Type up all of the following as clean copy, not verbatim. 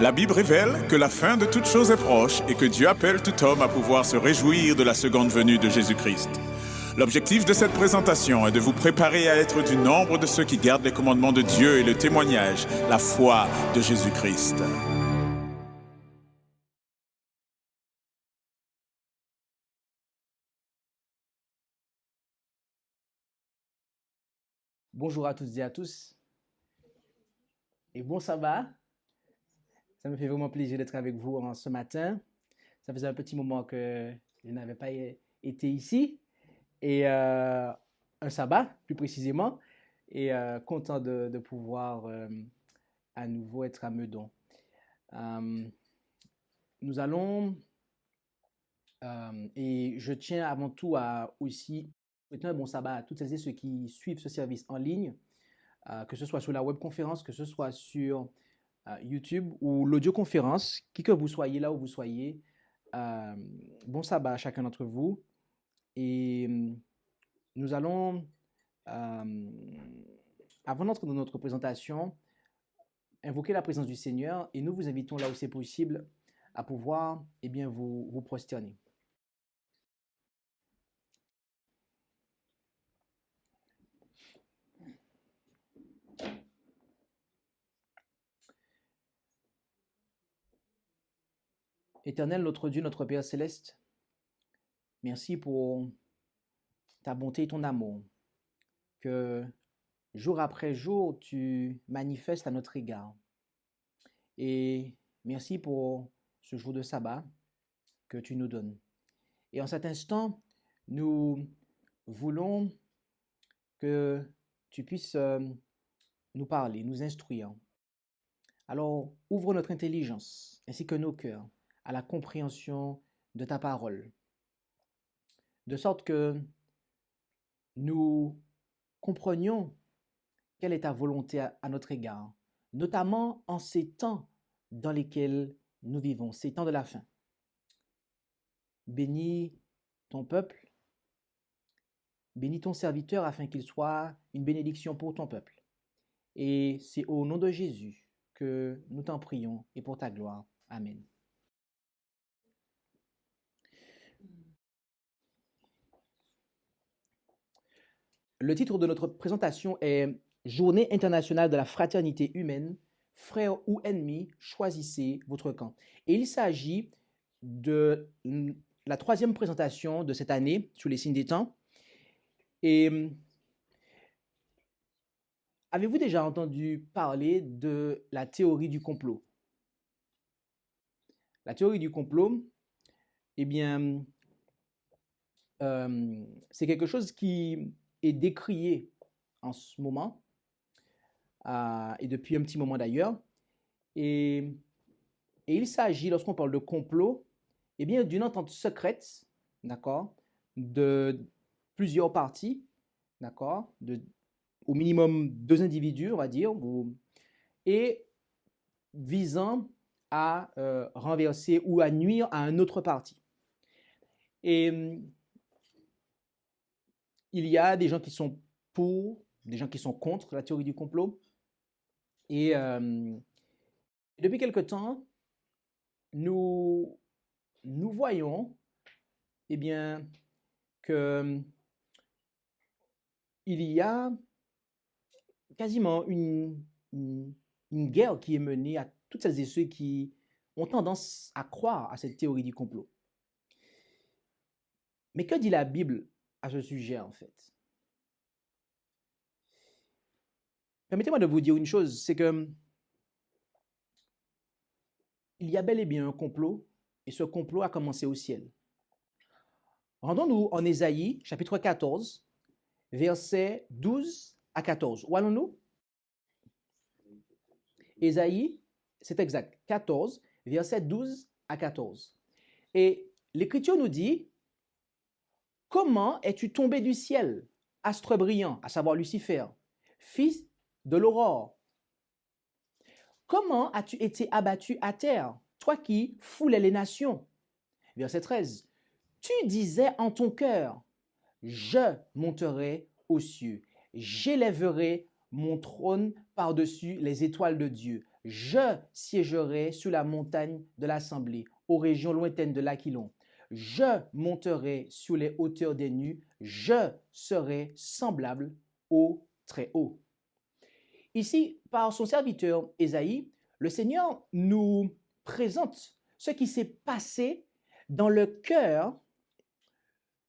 La Bible révèle que la fin de toute chose est proche et que Dieu appelle tout homme à pouvoir se réjouir de la seconde venue de Jésus-Christ. L'objectif de cette présentation est de vous préparer à être du nombre de ceux qui gardent les commandements de Dieu et le témoignage, la foi de Jésus-Christ. Bonjour à toutes et à tous et bon sabbat. Ça me fait vraiment plaisir d'être avec vous ce matin. Ça faisait un petit moment que je n'avais pas été ici et un sabbat plus précisément et content de pouvoir à nouveau être à Meudon. Nous allons et je tiens avant tout à aussi souhaiter un bon sabbat à toutes celles et ceux qui suivent ce service en ligne, que ce soit sur la webconférence, que ce soit sur YouTube ou l'audioconférence, qui que vous soyez, là où vous soyez. Bon sabbat à chacun d'entre vous. Et nous allons, avant d'entrer dans notre présentation, invoquer la présence du Seigneur et nous vous invitons là où c'est possible à pouvoir vous prosterner. Éternel, notre Dieu, notre Père céleste, merci pour ta bonté et ton amour que jour après jour tu manifestes à notre égard. Et merci pour ce jour de sabbat que tu nous donnes. Et en cet instant, nous voulons que tu puisses nous parler, nous instruire. Alors, ouvre notre intelligence ainsi que nos cœurs à la compréhension de ta parole, de sorte que nous comprenions quelle est ta volonté à notre égard, notamment en ces temps dans lesquels nous vivons, ces temps de la fin. Bénis ton peuple, bénis ton serviteur afin qu'il soit une bénédiction pour ton peuple. Et c'est au nom de Jésus que nous t'en prions et pour ta gloire. Amen. Le titre de notre présentation est Journée internationale de la fraternité humaine. Frères ou ennemis, choisissez votre camp. Et il s'agit de la troisième présentation de cette année sur les signes des temps. Et avez-vous déjà entendu parler de la théorie du complot? La théorie du complot, c'est quelque chose qui est décrié en ce moment, et depuis un petit moment d'ailleurs. Et il s'agit, lorsqu'on parle de complot, d'une entente secrète, d'accord, de plusieurs parties, d'accord, au minimum 2 individus, on va dire, et visant à renverser ou à nuire à un autre parti. Et il y a des gens qui sont pour, des gens qui sont contre la théorie du complot. Et depuis quelque temps, nous voyons que il y a quasiment une guerre qui est menée à toutes celles et ceux qui ont tendance à croire à cette théorie du complot. Mais que dit la Bible à ce sujet en fait? Permettez-moi de vous dire une chose, c'est que il y a bel et bien un complot, et ce complot a commencé au ciel. Rendons-nous en Ésaïe, chapitre 14, versets 12 à 14. Où allons-nous? Ésaïe, c'est exact, 14, versets 12 à 14. Et l'Écriture nous dit, « Comment es-tu tombé du ciel, astre brillant, à savoir Lucifer, fils de l'aurore? Comment as-tu été abattu à terre, toi qui foulais les nations? » Verset 13. « Tu disais en ton cœur, je monterai aux cieux, j'élèverai mon trône par-dessus les étoiles de Dieu. Je siégerai sur la montagne de l'assemblée, aux régions lointaines de l'Aquilon. Je monterai sur les hauteurs des nues. Je serai semblable au Très-Haut. Ici, par son serviteur Ésaïe, le Seigneur nous présente ce qui s'est passé dans le cœur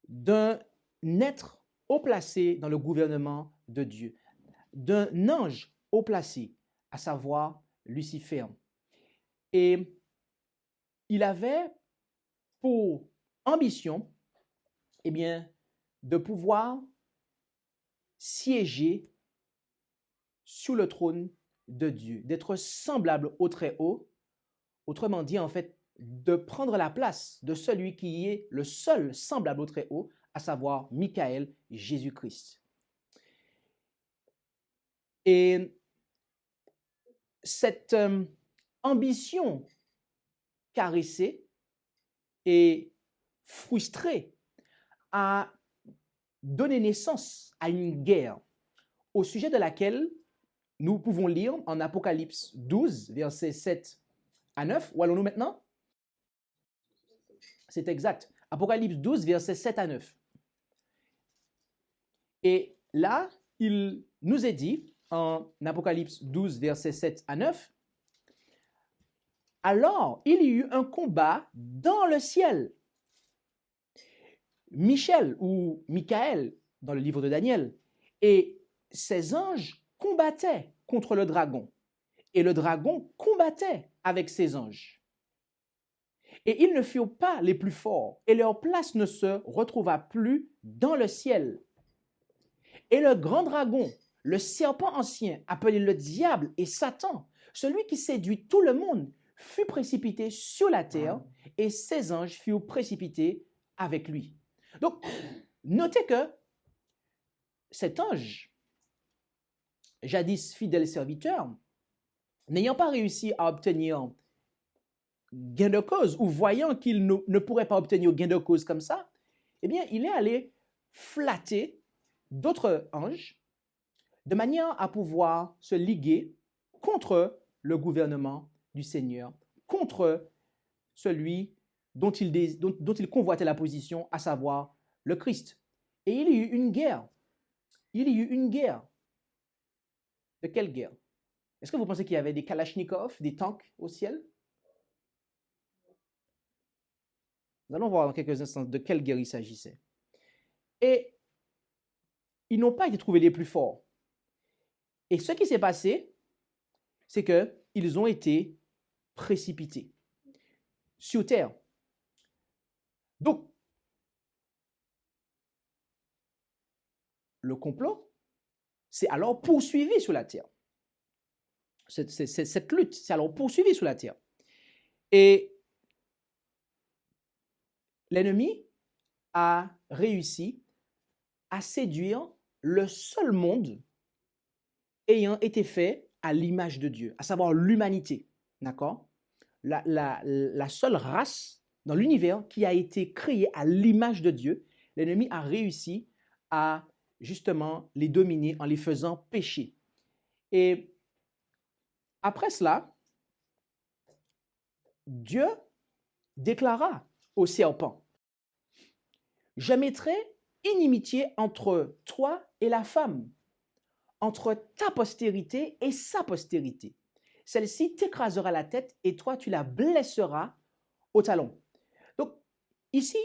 d'un être haut placé dans le gouvernement de Dieu, d'un ange haut placé, à savoir Lucifer. Et il avait pour ambition, eh bien, de pouvoir siéger sur le trône de Dieu, d'être semblable au Très-Haut, autrement dit, en fait, de prendre la place de celui qui est le seul semblable au Très-Haut, à savoir Michael, Jésus-Christ. Et cette ambition caressée et frustrée a donné naissance à une guerre au sujet de laquelle nous pouvons lire en Apocalypse 12, versets 7 à 9. Où allons-nous maintenant? C'est exact. Apocalypse 12, versets 7 à 9. Et là, il nous est dit, en Apocalypse 12, versets 7 à 9, « Alors, il y eut un combat dans le ciel. Michel ou Michael, dans le livre de Daniel, et ses anges combattaient contre le dragon, et le dragon combattait avec ses anges. Et ils ne furent pas les plus forts, et leur place ne se retrouva plus dans le ciel. Et le grand dragon, le serpent ancien, appelé le diable et Satan, celui qui séduit tout le monde, fut précipité sur la terre, et ses anges furent précipités avec lui. » Donc, notez que cet ange, jadis fidèle serviteur, n'ayant pas réussi à obtenir gain de cause, ou voyant qu'il ne pourrait pas obtenir gain de cause comme ça, eh bien, il est allé flatter d'autres anges de manière à pouvoir se liguer contre le gouvernement du Seigneur, contre celui dont il convoitait la position, à savoir le Christ. Et il y eut une guerre. Il y eut une guerre. De quelle guerre? Est-ce que vous pensez qu'il y avait des kalachnikovs, des tanks au ciel? Nous allons voir dans quelques instants de quelle guerre il s'agissait. Et ils n'ont pas été trouvés les plus forts. Et ce qui s'est passé, c'est qu'ils ont été précipités sur terre. Donc, le complot s'est alors poursuivi sur la terre. Cette lutte s'est alors poursuivie sur la terre. Et l'ennemi a réussi à séduire le seul monde ayant été fait à l'image de Dieu, à savoir l'humanité. D'accord? La seule race dans l'univers qui a été créée à l'image de Dieu, l'ennemi a réussi à justement les dominer en les faisant pécher. Et après cela, Dieu déclara au serpent: « Je mettrai inimitié entre toi et la femme, entre ta postérité et sa postérité. Celle-ci t'écrasera la tête et toi, tu la blesseras au talon. » Donc, ici,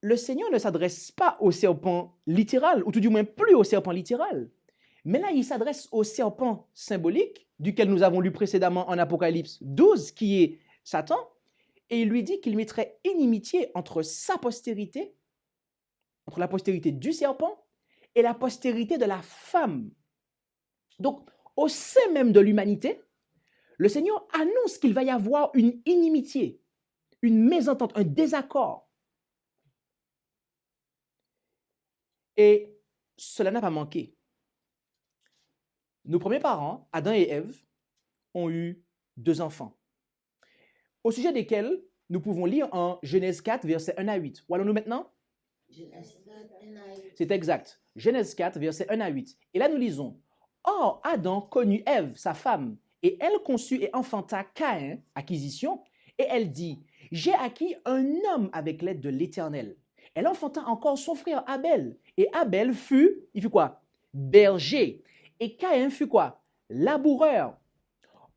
le Seigneur ne s'adresse pas au serpent littéral, ou tout du moins plus au serpent littéral. Mais là, il s'adresse au serpent symbolique, duquel nous avons lu précédemment en Apocalypse 12, qui est Satan, et il lui dit qu'il mettrait inimitié entre sa postérité, entre la postérité du serpent et la postérité de la femme. Donc, au sein même de l'humanité, le Seigneur annonce qu'il va y avoir une inimitié, une mésentente, un désaccord. Et cela n'a pas manqué. Nos premiers parents, Adam et Ève, ont eu 2 enfants, au sujet desquels nous pouvons lire en Genèse 4, versets 1 à 8. Où allons-nous maintenant? C'est exact. Genèse 4, versets 1 à 8. Et là, nous lisons: « Or, Adam connut Ève, sa femme, Et elle conçut et enfanta Caïn, acquisition, et elle dit, j'ai acquis un homme avec l'aide de l'Éternel. Elle enfanta encore son frère Abel. Et Abel il fut quoi? Berger. Et Caïn fut quoi? Laboureur.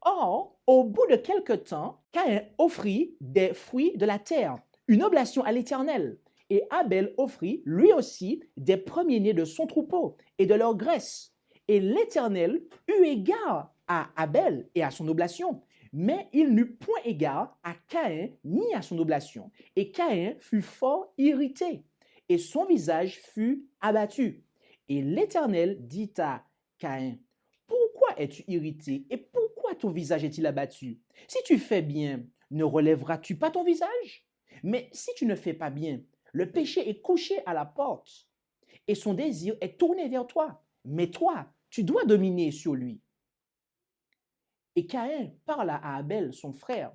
Or, au bout de quelque temps, Caïn offrit des fruits de la terre, une oblation à l'Éternel. Et Abel offrit lui aussi des premiers-nés de son troupeau et de leur graisse. Et l'Éternel eut égard à Abel et à son oblation, mais il n'eut point égard à Caïn ni à son oblation. Et Caïn fut fort irrité, et son visage fut abattu. Et l'Éternel dit à Caïn, pourquoi es-tu irrité et pourquoi ton visage est-il abattu? Si tu fais bien, ne relèveras-tu pas ton visage? Mais si tu ne fais pas bien, le péché est couché à la porte et son désir est tourné vers toi. Mais toi, tu dois dominer sur lui. Et Caïn parla à Abel, son frère.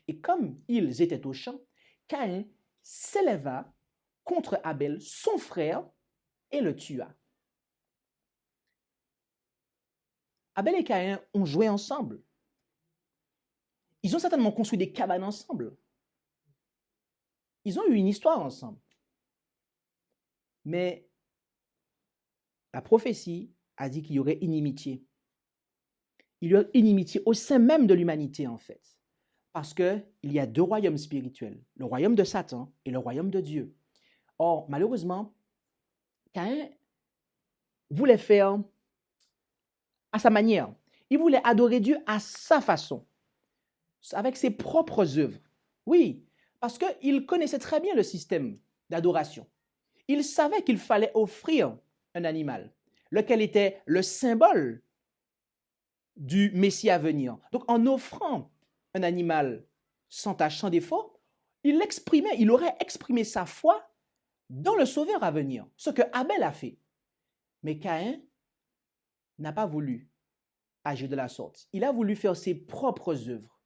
Et comme ils étaient au champ, Caïn s'éleva contre Abel, son frère, et le tua. Abel et Caïn ont joué ensemble. Ils ont certainement construit des cabanes ensemble. Ils ont eu une histoire ensemble. Mais la prophétie a dit qu'il y aurait inimitié. Il y aurait inimitié au sein même de l'humanité, en fait. Parce qu'il y a deux royaumes spirituels, le royaume de Satan et le royaume de Dieu. Or, malheureusement, Caïn voulait faire à sa manière. Il voulait adorer Dieu à sa façon, avec ses propres œuvres. Oui, parce qu'il connaissait très bien le système d'adoration. Il savait qu'il fallait offrir un animal, lequel était le symbole du Messie à venir. Donc, en offrant un animal sans tache, sans défaut, il aurait exprimé sa foi dans le Sauveur à venir, ce que Abel a fait. Mais Caïn n'a pas voulu agir de la sorte. Il a voulu faire ses propres œuvres.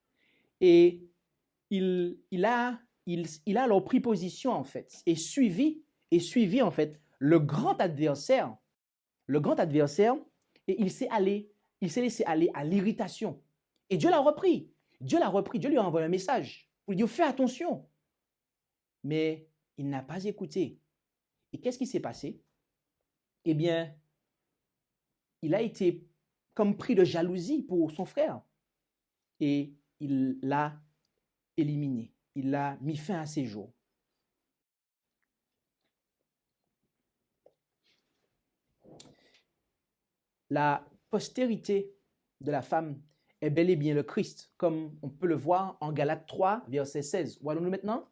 Et il a alors pris position, en fait, et suivi en fait, le grand adversaire, et il s'est laissé aller à l'irritation. Et Dieu l'a repris. Dieu lui a envoyé un message pour lui dire, fais attention. Mais il n'a pas écouté. Et qu'est-ce qui s'est passé? Eh bien, il a été comme pris de jalousie pour son frère. Et il l'a éliminé. Il a mis fin à ses jours. La postérité de la femme est bel et bien le Christ, comme on peut le voir en Galates 3, verset 16. Où allons-nous maintenant?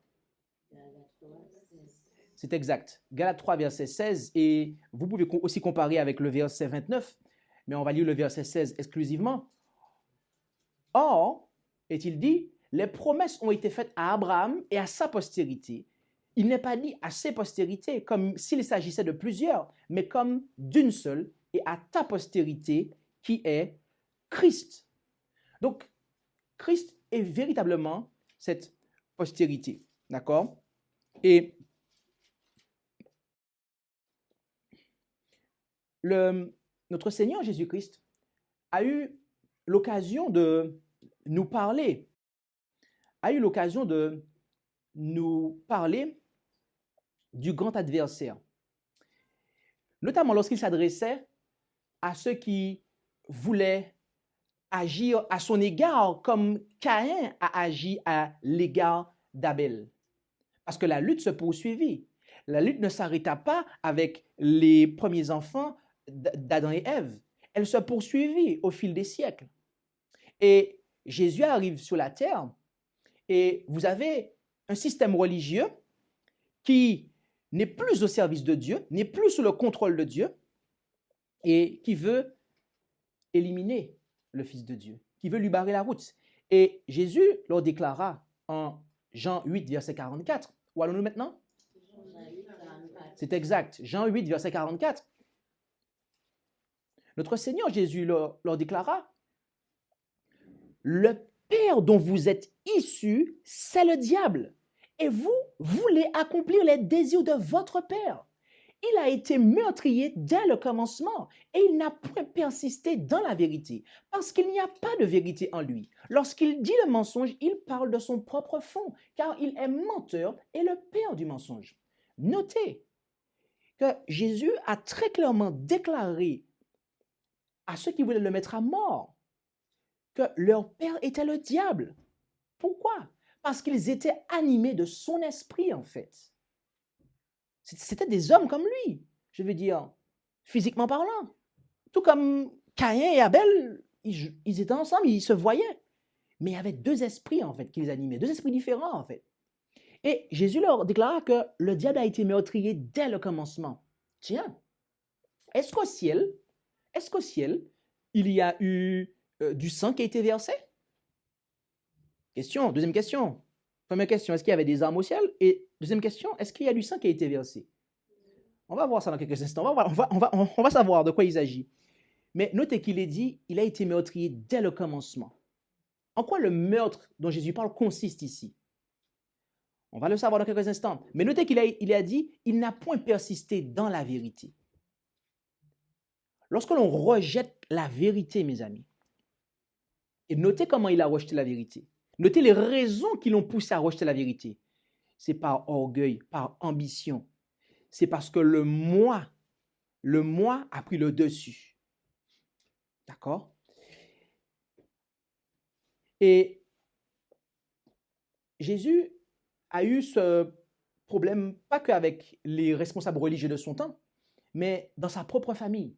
C'est exact. Galates 3, verset 16. Et vous pouvez aussi comparer avec le verset 29, mais on va lire le verset 16 exclusivement. Or, est-il dit, les promesses ont été faites à Abraham et à sa postérité. Il n'est pas dit à ses postérités, comme s'il s'agissait de plusieurs, mais comme d'une seule, et à ta postérité qui est Christ. Donc, Christ est véritablement cette postérité. D'accord? Et notre Seigneur Jésus-Christ a eu l'occasion de nous parler, du grand adversaire, notamment lorsqu'il s'adressait à ceux qui voulaient agir à son égard comme Caïn a agi à l'égard d'Abel. Parce que la lutte se poursuivit. La lutte ne s'arrêta pas avec les premiers enfants d'Adam et Ève. Elle se poursuivit au fil des siècles. Et Jésus arrive sur la terre et vous avez un système religieux qui n'est plus au service de Dieu, n'est plus sous le contrôle de Dieu et qui veut éliminer le Fils de Dieu, qui veut lui barrer la route. Et Jésus leur déclara en Jean 8, verset 44. Où allons-nous maintenant? C'est exact. Jean 8, verset 44. Notre Seigneur Jésus leur déclara, le Père dont vous êtes issus, c'est le diable. Et vous voulez accomplir les désirs de votre Père. il a été meurtrier dès le commencement et il n'a point persisté dans la vérité parce qu'il n'y a pas de vérité en lui. Lorsqu'il dit le mensonge, il parle de son propre fond car il est menteur et le père du mensonge. Notez que Jésus a très clairement déclaré à ceux qui voulaient le mettre à mort que leur père était le diable. Pourquoi? Parce qu'ils étaient animés de son esprit en fait. C'était des hommes comme lui, je veux dire, physiquement parlant. Tout comme Caïn et Abel, ils étaient ensemble, ils se voyaient. Mais il y avait deux esprits, en fait, qui les animaient, deux esprits différents, en fait. Et Jésus leur déclara que le diable a été meurtrier dès le commencement. Tiens, est-ce qu'au ciel, il y a eu du sang qui a été versé? Question, deuxième question. Première question, est-ce qu'il y avait des âmes au ciel? Et deuxième question, est-ce qu'il y a du sang qui a été versé? On va voir ça dans quelques instants. On va savoir de quoi il s'agit. Mais notez qu'il est dit, il a été meurtrier dès le commencement. En quoi le meurtre dont Jésus parle consiste ici? On va le savoir dans quelques instants. Mais notez qu'il a dit, il n'a point persisté dans la vérité. Lorsque l'on rejette la vérité, mes amis, et notez comment il a rejeté la vérité. Notez les raisons qui l'ont poussé à rejeter la vérité. C'est par orgueil, par ambition. C'est parce que le moi a pris le dessus. D'accord? Et Jésus a eu ce problème, pas qu'avec les responsables religieux de son temps, mais dans sa propre famille.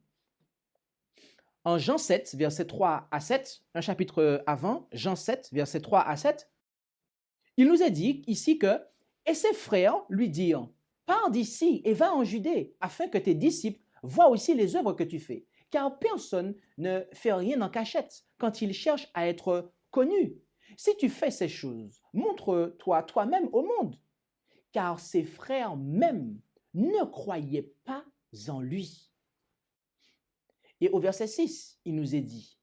En Jean 7, versets 3 à 7, un chapitre avant, Jean 7, versets 3 à 7, il nous est dit ici que « Et ses frères lui dirent, pars d'ici et va en Judée, afin que tes disciples voient aussi les œuvres que tu fais. Car personne ne fait rien en cachette quand il cherche à être connu. Si tu fais ces choses, montre-toi toi-même au monde. » Car ses frères même ne croyaient pas en lui. Et au verset 6, il nous est dit,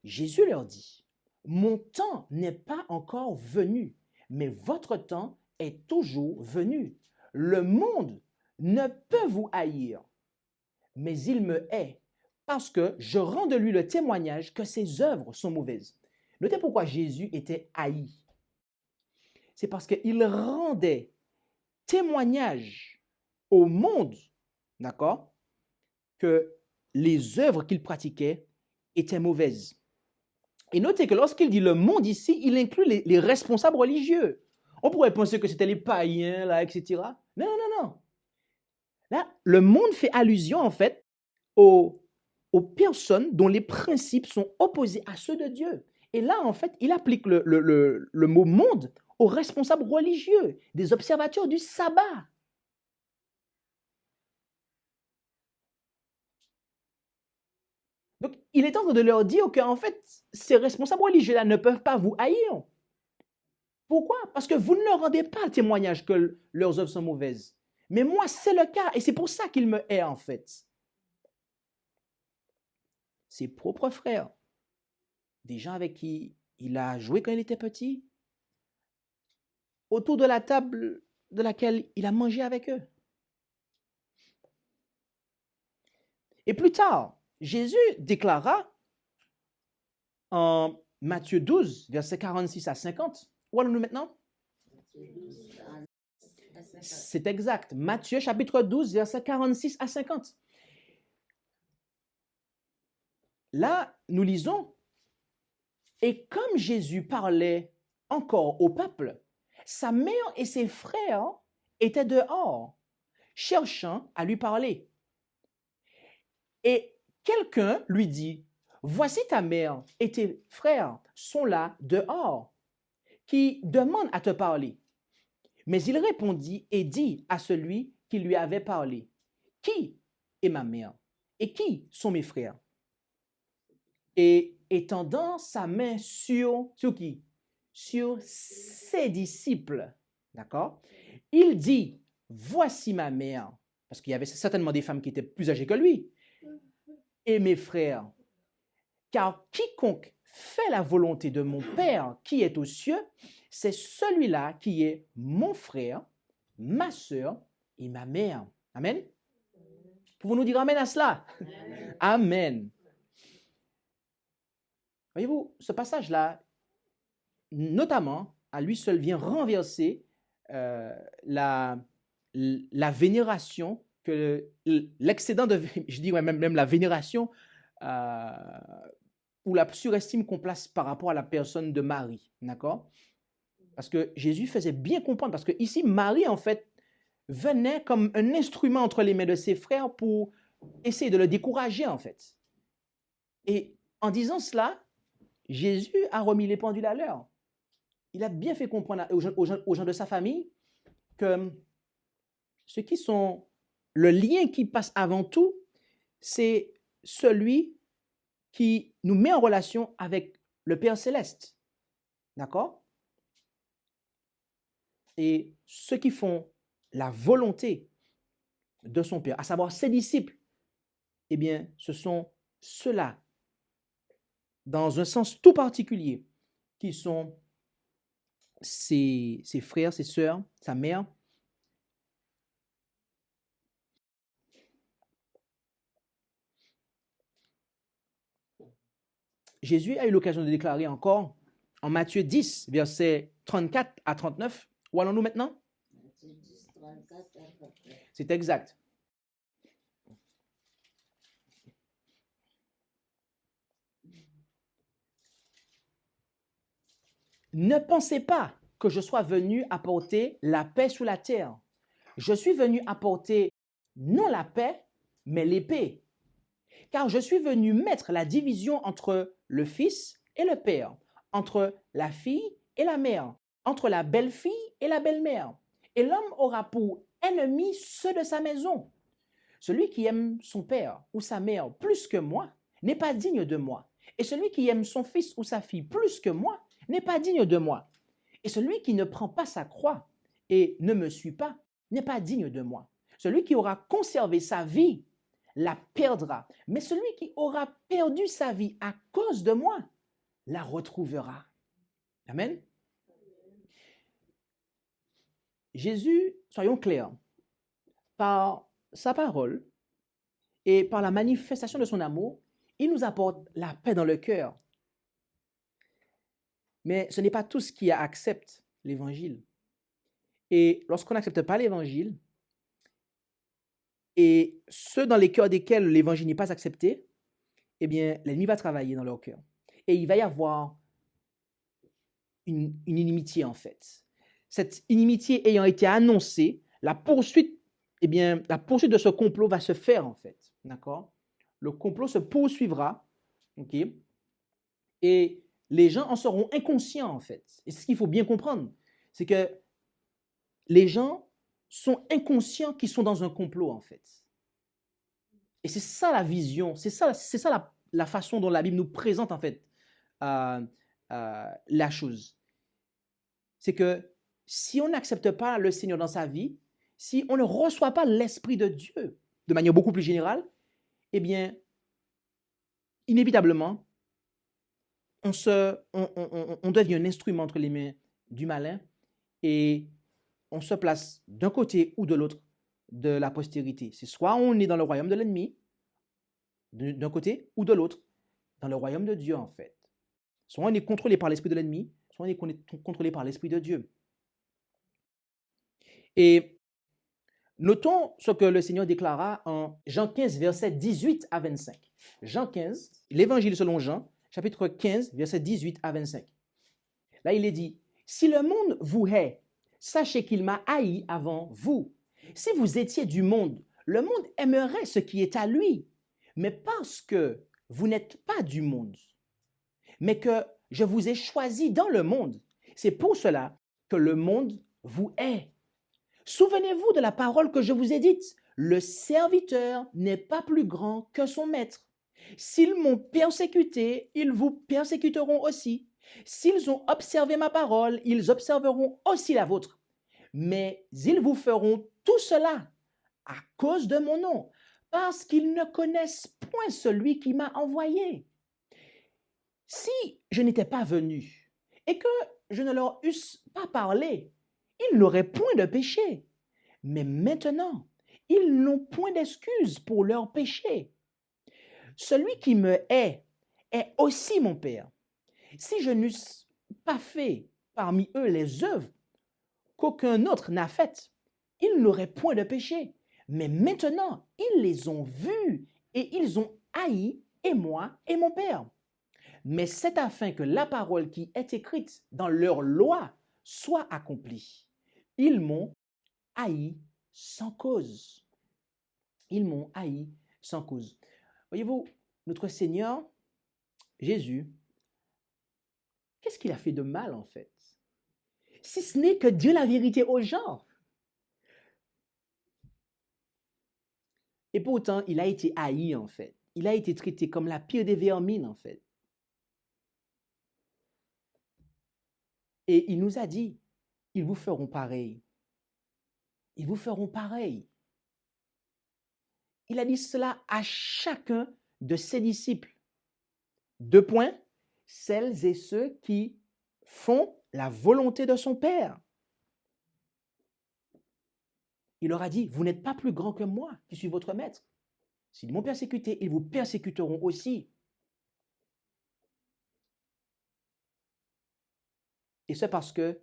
Jésus leur dit, « Mon temps n'est pas encore venu, mais votre temps est toujours venu. Le monde ne peut vous haïr, mais il me hait, parce que je rends de lui le témoignage que ses œuvres sont mauvaises. » Notez pourquoi Jésus était haï. C'est parce qu'il rendait témoignage au monde, d'accord, que les œuvres qu'il pratiquait étaient mauvaises. Et notez que lorsqu'il dit le monde ici, il inclut les responsables religieux. On pourrait penser que c'était les païens, là, etc. Non, non, non, non. Là, le monde fait allusion, en fait, aux personnes dont les principes sont opposés à ceux de Dieu. Et là, en fait, il applique le mot monde aux responsables religieux, des observateurs du sabbat. Donc, il est en train de leur dire qu'en fait, ces responsables religieux-là ne peuvent pas vous haïr. Pourquoi? Parce que vous ne leur rendez pas le témoignage que leurs œuvres sont mauvaises. Mais moi, c'est le cas, et c'est pour ça qu'il me hait, en fait. Ses propres frères, des gens avec qui il a joué quand il était petit, autour de la table de laquelle il a mangé avec eux. Et plus tard, Jésus déclara en Matthieu 12, versets 46 à 50. Où allons-nous maintenant? C'est exact. Matthieu chapitre 12, versets 46 à 50. Là, nous lisons, « Et comme Jésus parlait encore au peuple, sa mère et ses frères étaient dehors, cherchant à lui parler. Et quelqu'un lui dit, « Voici ta mère et tes frères sont là dehors, qui demandent à te parler. » Mais il répondit et dit à celui qui lui avait parlé, « Qui est ma mère et qui sont mes frères? » Et étendant sa main sur qui? Sur ses disciples, d'accord? Il dit, « Voici ma mère. » Parce qu'il y avait certainement des femmes qui étaient plus âgées que lui. « Et mes frères. Car quiconque fait la volonté de mon Père qui est aux cieux, c'est celui-là qui est mon frère, ma sœur et ma mère. » Amen. Pouvons-nous dire amen à cela? Amen. Voyez-vous, ce passage-là, notamment, à lui seul vient renverser la vénération, que l'excédent de, je dis même la vénération ou la surestime qu'on place par rapport à la personne de Marie, d'accord? Parce que Jésus faisait bien comprendre, parce que ici, Marie, en fait, venait comme un instrument entre les mains de ses frères pour essayer de le décourager, en fait. Et en disant cela, Jésus a remis les pendules à l'heure. Il a bien fait comprendre aux gens de sa famille que ce qui sont le lien qui passe avant tout, c'est celui qui nous met en relation avec le Père Céleste. D'accord? Et ceux qui font la volonté de son Père, à savoir ses disciples, eh bien, ce sont ceux-là, dans un sens tout particulier, qui sont ses frères, ses sœurs, sa mère. Jésus a eu l'occasion de déclarer encore en Matthieu 10, versets 34 à 39. Où allons-nous maintenant? Matthieu 10, 34 à 39. C'est exact. Ne pensez pas que je sois venu apporter la paix sur la terre. Je suis venu apporter non la paix, mais l'épée. Car je suis venu mettre la division entre le fils et le père, entre la fille et la mère, entre la belle-fille et la belle-mère. Et l'homme aura pour ennemi ceux de sa maison. Celui qui aime son père ou sa mère plus que moi n'est pas digne de moi. Et celui qui aime son fils ou sa fille plus que moi n'est pas digne de moi. Et celui qui ne prend pas sa croix et ne me suit pas n'est pas digne de moi. Celui qui aura conservé sa vie la perdra. Mais celui qui aura perdu sa vie à cause de moi la retrouvera. Amen. Jésus, soyons clairs, par sa parole et par la manifestation de son amour, il nous apporte la paix dans le cœur. Mais ce n'est pas tous qui acceptent l'évangile. Et lorsqu'on n'accepte pas l'évangile, et ceux dans les cœurs desquels l'évangile n'est pas accepté, eh bien, l'ennemi va travailler dans leur cœur. Et il va y avoir une inimitié, en fait. Cette inimitié ayant été annoncée, la poursuite de ce complot va se faire, en fait. D'accord? Le complot se poursuivra, ok? Et les gens en seront inconscients, en fait. Et c'est ce qu'il faut bien comprendre. C'est que les gens sont inconscients qu'ils sont dans un complot, en fait. Et c'est ça la vision, c'est ça la façon dont la Bible nous présente, en fait, la chose. C'est que si on n'accepte pas le Seigneur dans sa vie, si on ne reçoit pas l'Esprit de Dieu de manière beaucoup plus générale, eh bien, inévitablement, on devient un instrument entre les mains du malin et on se place d'un côté ou de l'autre de la postérité. C'est soit on est dans le royaume de l'ennemi, d'un côté, ou de l'autre, dans le royaume de Dieu, en fait. Soit on est contrôlé par l'esprit de l'ennemi, soit on est contrôlé par l'esprit de Dieu. Et notons ce que le Seigneur déclara en Jean 15, versets 18 à 25. Jean 15, l'évangile selon Jean, chapitre 15, versets 18 à 25. Là, il est dit, « Si le monde vous hait, sachez qu'il m'a haï avant vous. Si vous étiez du monde, le monde aimerait ce qui est à lui. Mais parce que vous n'êtes pas du monde, mais que je vous ai choisi dans le monde, c'est pour cela que le monde vous hait. Souvenez-vous de la parole que je vous ai dite. Le serviteur n'est pas plus grand que son maître. S'ils m'ont persécuté, ils vous persécuteront aussi. S'ils ont observé ma parole, ils observeront aussi la vôtre. Mais ils vous feront tout cela à cause de mon nom, parce qu'ils ne connaissent point celui qui m'a envoyé. Si je n'étais pas venu et que je ne leur eusse pas parlé, ils n'auraient point de péché. Mais maintenant, ils n'ont point d'excuse pour leurs péchés. Celui qui me hait est aussi mon Père. Si je n'eusse pas fait parmi eux les œuvres qu'aucun autre n'a faites, ils n'auraient point de péché. Mais maintenant, ils les ont vus et ils ont haï, et moi et mon Père. Mais c'est afin que la parole qui est écrite dans leur loi soit accomplie. Ils m'ont haï sans cause. Ils m'ont haï sans cause. Voyez-vous, notre Seigneur, Jésus, qu'est-ce qu'il a fait de mal en fait? Si ce n'est que dire la vérité aux gens. Et pourtant, il a été haï en fait. Il a été traité comme la pire des vermines en fait. Et il nous a dit, ils vous feront pareil. Ils vous feront pareil. Il a dit cela à chacun de ses disciples. 2 points, celles et ceux qui font la volonté de son Père. Il leur a dit, vous n'êtes pas plus grand que moi, qui suis votre maître. S'ils m'ont persécuté, ils vous persécuteront aussi. Et c'est parce que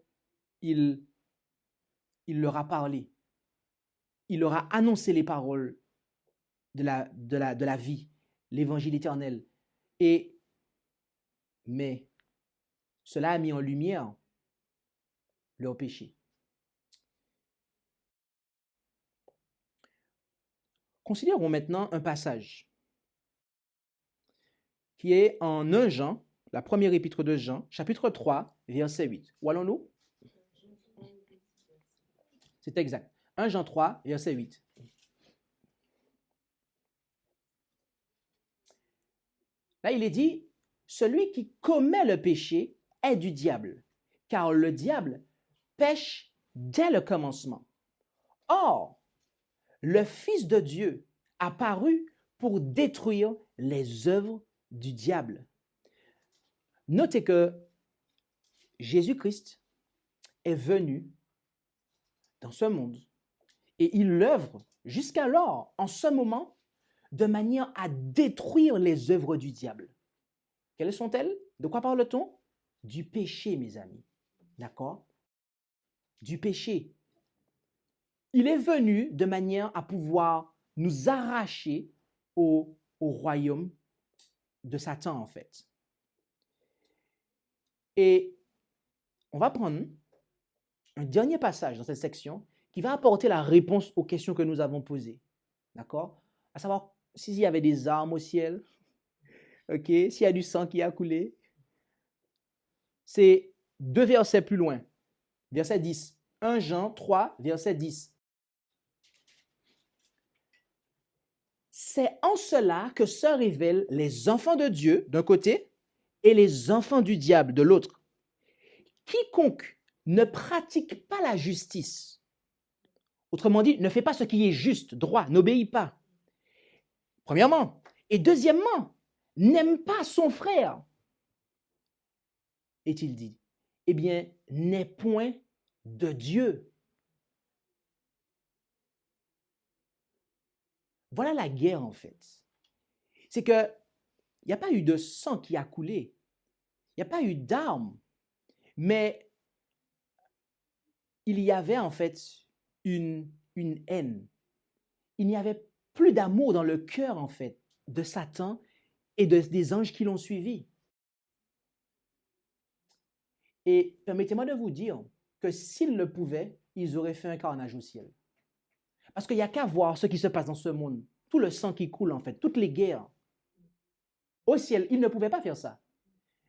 il leur a parlé. Il leur a annoncé les paroles de la vie, l'évangile éternel. Mais cela a mis en lumière leur péché. Considérons maintenant un passage qui est en 1 Jean, la première épître de Jean, chapitre 3, verset 8. Où allons-nous? C'est exact. 1 Jean 3, verset 8. Là, il est dit, celui qui commet le péché est du diable, car le diable pêche dès le commencement. Or, le Fils de Dieu apparut pour détruire les œuvres du diable. Notez que Jésus-Christ est venu dans ce monde et il œuvre jusqu'alors, en ce moment, de manière à détruire les œuvres du diable. Quelles sont-elles? De quoi parle-t-on? Du péché, mes amis. D'accord? Du péché. Il est venu de manière à pouvoir nous arracher au royaume de Satan, en fait. Et on va prendre un dernier passage dans cette section qui va apporter la réponse aux questions que nous avons posées. D'accord? À savoir s'il y avait des armes au ciel, ok, s'il y a du sang qui a coulé. C'est 2 versets plus loin, verset 10. 1 Jean 3, verset 10. C'est en cela que se révèlent les enfants de Dieu d'un côté et les enfants du diable de l'autre. Quiconque ne pratique pas la justice, autrement dit, ne fait pas ce qui est juste, droit, n'obéit pas, premièrement, et deuxièmement, n'aime pas son frère, est-il dit, eh bien, n'est point de Dieu. Voilà la guerre, en fait. C'est que il n'y a pas eu de sang qui a coulé. Il n'y a pas eu d'armes. Mais il y avait, en fait, une haine. Il n'y avait plus d'amour dans le cœur, en fait, de Satan et des anges qui l'ont suivi. Et permettez-moi de vous dire que s'ils le pouvaient, ils auraient fait un carnage au ciel. Parce qu'il n'y a qu'à voir ce qui se passe dans ce monde. Tout le sang qui coule, en fait, toutes les guerres. Au ciel, ils ne pouvaient pas faire ça.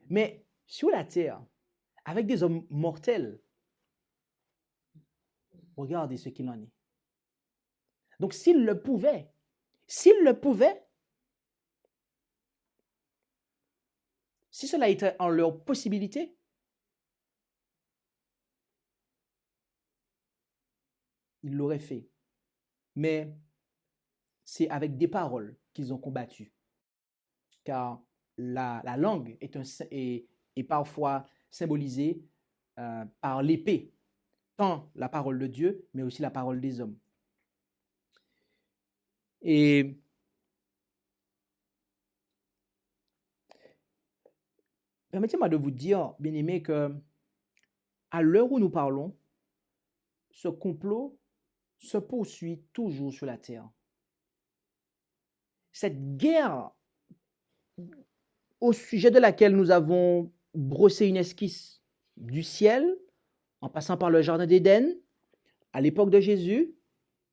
Mais sur la terre, avec des hommes mortels, regardez ce qu'il en est. Donc, s'ils le pouvaient, si cela était en leur possibilité, ils l'auraient fait. Mais c'est avec des paroles qu'ils ont combattu. Car la langue est parfois symbolisée par l'épée, tant la parole de Dieu, mais aussi la parole des hommes. Et permettez-moi de vous dire, bien-aimés, que à l'heure où nous parlons, ce complot se poursuit toujours sur la terre. Cette guerre au sujet de laquelle nous avons brossé une esquisse du ciel, en passant par le jardin d'Éden, à l'époque de Jésus,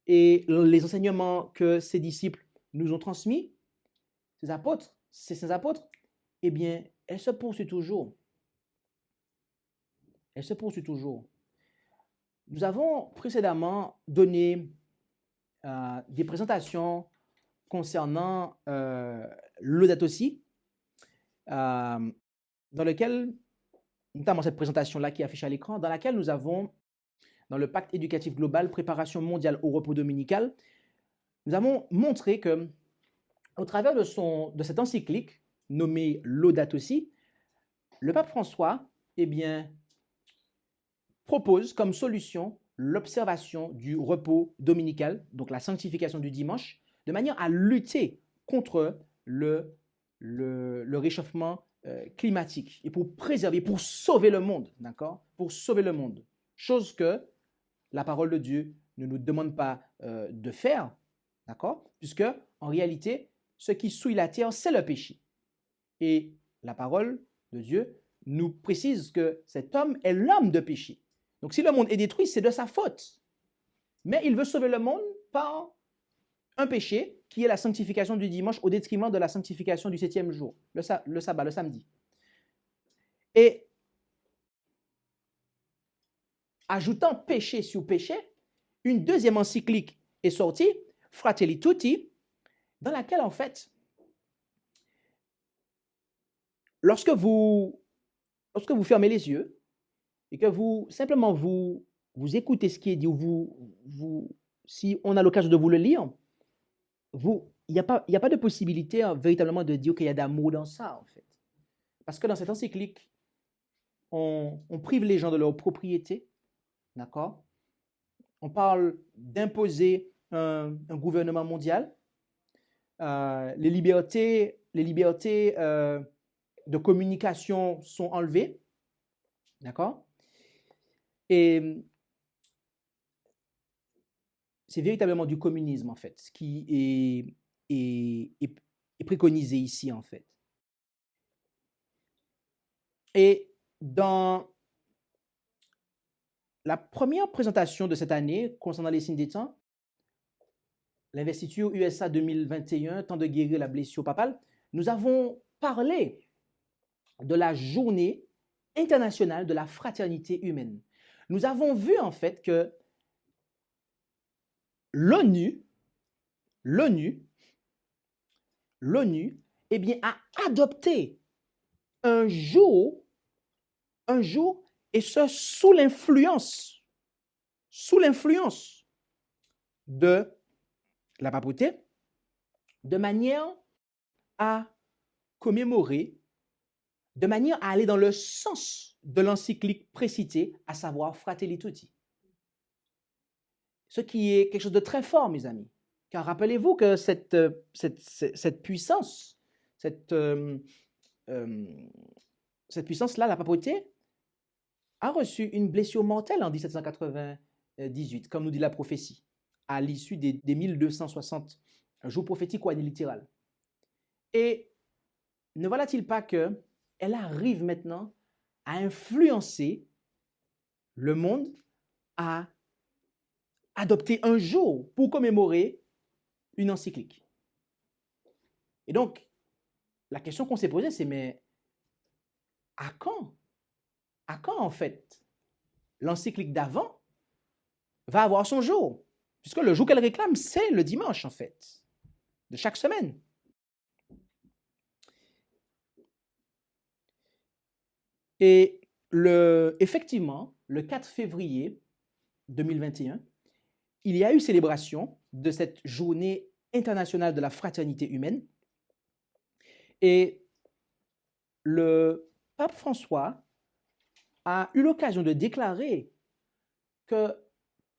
et les enseignements que ses disciples nous ont transmis, ces saints apôtres, eh bien, elle se poursuit toujours. Elle se poursuit toujours. Nous avons précédemment donné des présentations concernant Laudato Si, dans lequel, notamment cette présentation-là qui est affichée à l'écran, dans laquelle nous avons, dans le pacte éducatif global, préparation mondiale au repos dominical, nous avons montré que, au travers de cette encyclique nommée Laudato Si, le pape François, eh bien, propose comme solution l'observation du repos dominical, donc la sanctification du dimanche, de manière à lutter contre le réchauffement climatique et pour préserver, pour sauver le monde, d'accord? Pour sauver le monde. Chose que la parole de Dieu ne nous demande pas de faire, d'accord? Puisque, en réalité, ce qui souille la terre, c'est le péché. Et la parole de Dieu nous précise que cet homme est l'homme de péché. Donc, si le monde est détruit, c'est de sa faute. Mais il veut sauver le monde par un péché qui est la sanctification du dimanche au détriment de la sanctification du 7e jour, le sabbat, le samedi. Et ajoutant péché sur péché, une deuxième encyclique est sortie, Fratelli Tutti, dans laquelle, en fait, lorsque vous fermez les yeux et que vous écoutez ce qui est dit, ou si on a l'occasion de vous le lire, il n'y a pas de possibilité véritablement de dire qu'il y a d'amour dans ça, en fait. Parce que dans cette encyclique, on prive les gens de leur propriété, d'accord? On parle d'imposer un gouvernement mondial. Les libertés de communication sont enlevées, d'accord? Et c'est véritablement du communisme, en fait, ce qui est préconisé ici, en fait. Et dans la première présentation de cette année concernant les signes des temps, l'investiture USA 2021, temps de guérir la blessure papale, nous avons parlé de la journée internationale de la fraternité humaine. Nous avons vu en fait que l'ONU, eh bien, a adopté un jour, et ce sous l'influence de la papauté, de manière à commémorer, de manière à aller dans le sens de l'encyclique précitée, à savoir Fratelli Tutti. Ce qui est quelque chose de très fort, mes amis. Car rappelez-vous que cette puissance, cette puissance-là, la papauté, a reçu une blessure mortelle en 1798, comme nous dit la prophétie, à l'issue des 1260 jours prophétiques ou années littérales. Et ne voilà-t-il pas qu'elle arrive maintenant à influencer le monde à adopter un jour pour commémorer une encyclique. Et donc, la question qu'on s'est posée, c'est mais à quand en fait l'encyclique d'avant va avoir son jour? Puisque le jour qu'elle réclame, c'est le dimanche en fait, de chaque semaine. Et effectivement, le 4 février 2021, il y a eu célébration de cette journée internationale de la fraternité humaine. Et le pape François a eu l'occasion de déclarer que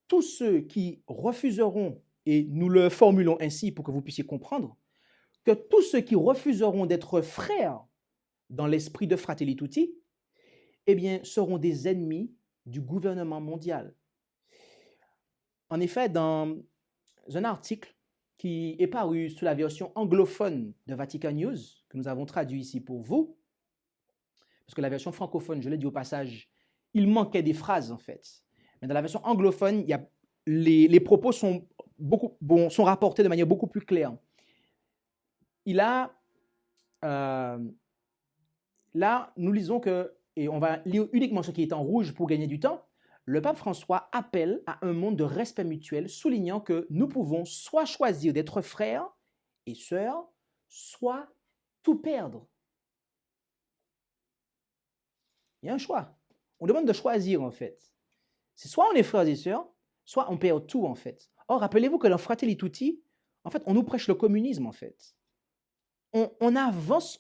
tous ceux qui refuseront et nous le formulons ainsi pour que vous puissiez comprendre, que tous ceux qui refuseront d'être frères dans l'esprit de Fratelli Tutti, eh bien, seront des ennemis du gouvernement mondial. En effet, dans un article qui est paru sous la version anglophone de Vatican News, que nous avons traduit ici pour vous, parce que la version francophone, je l'ai dit au passage, il manquait des phrases en fait. Mais dans la version anglophone, il y a, les propos sont rapportés de manière beaucoup plus claire. Là, nous lisons que, et on va lire uniquement ce qui est en rouge pour gagner du temps, le pape François appelle à un monde de respect mutuel, soulignant que nous pouvons soit choisir d'être frères et sœurs, soit tout perdre. Il y a un choix. On demande de choisir en fait. C'est soit on est frères et sœurs, soit on perd tout en fait. Or, rappelez-vous que dans Fratelli Tutti, en fait, on nous prêche le communisme en fait. On avance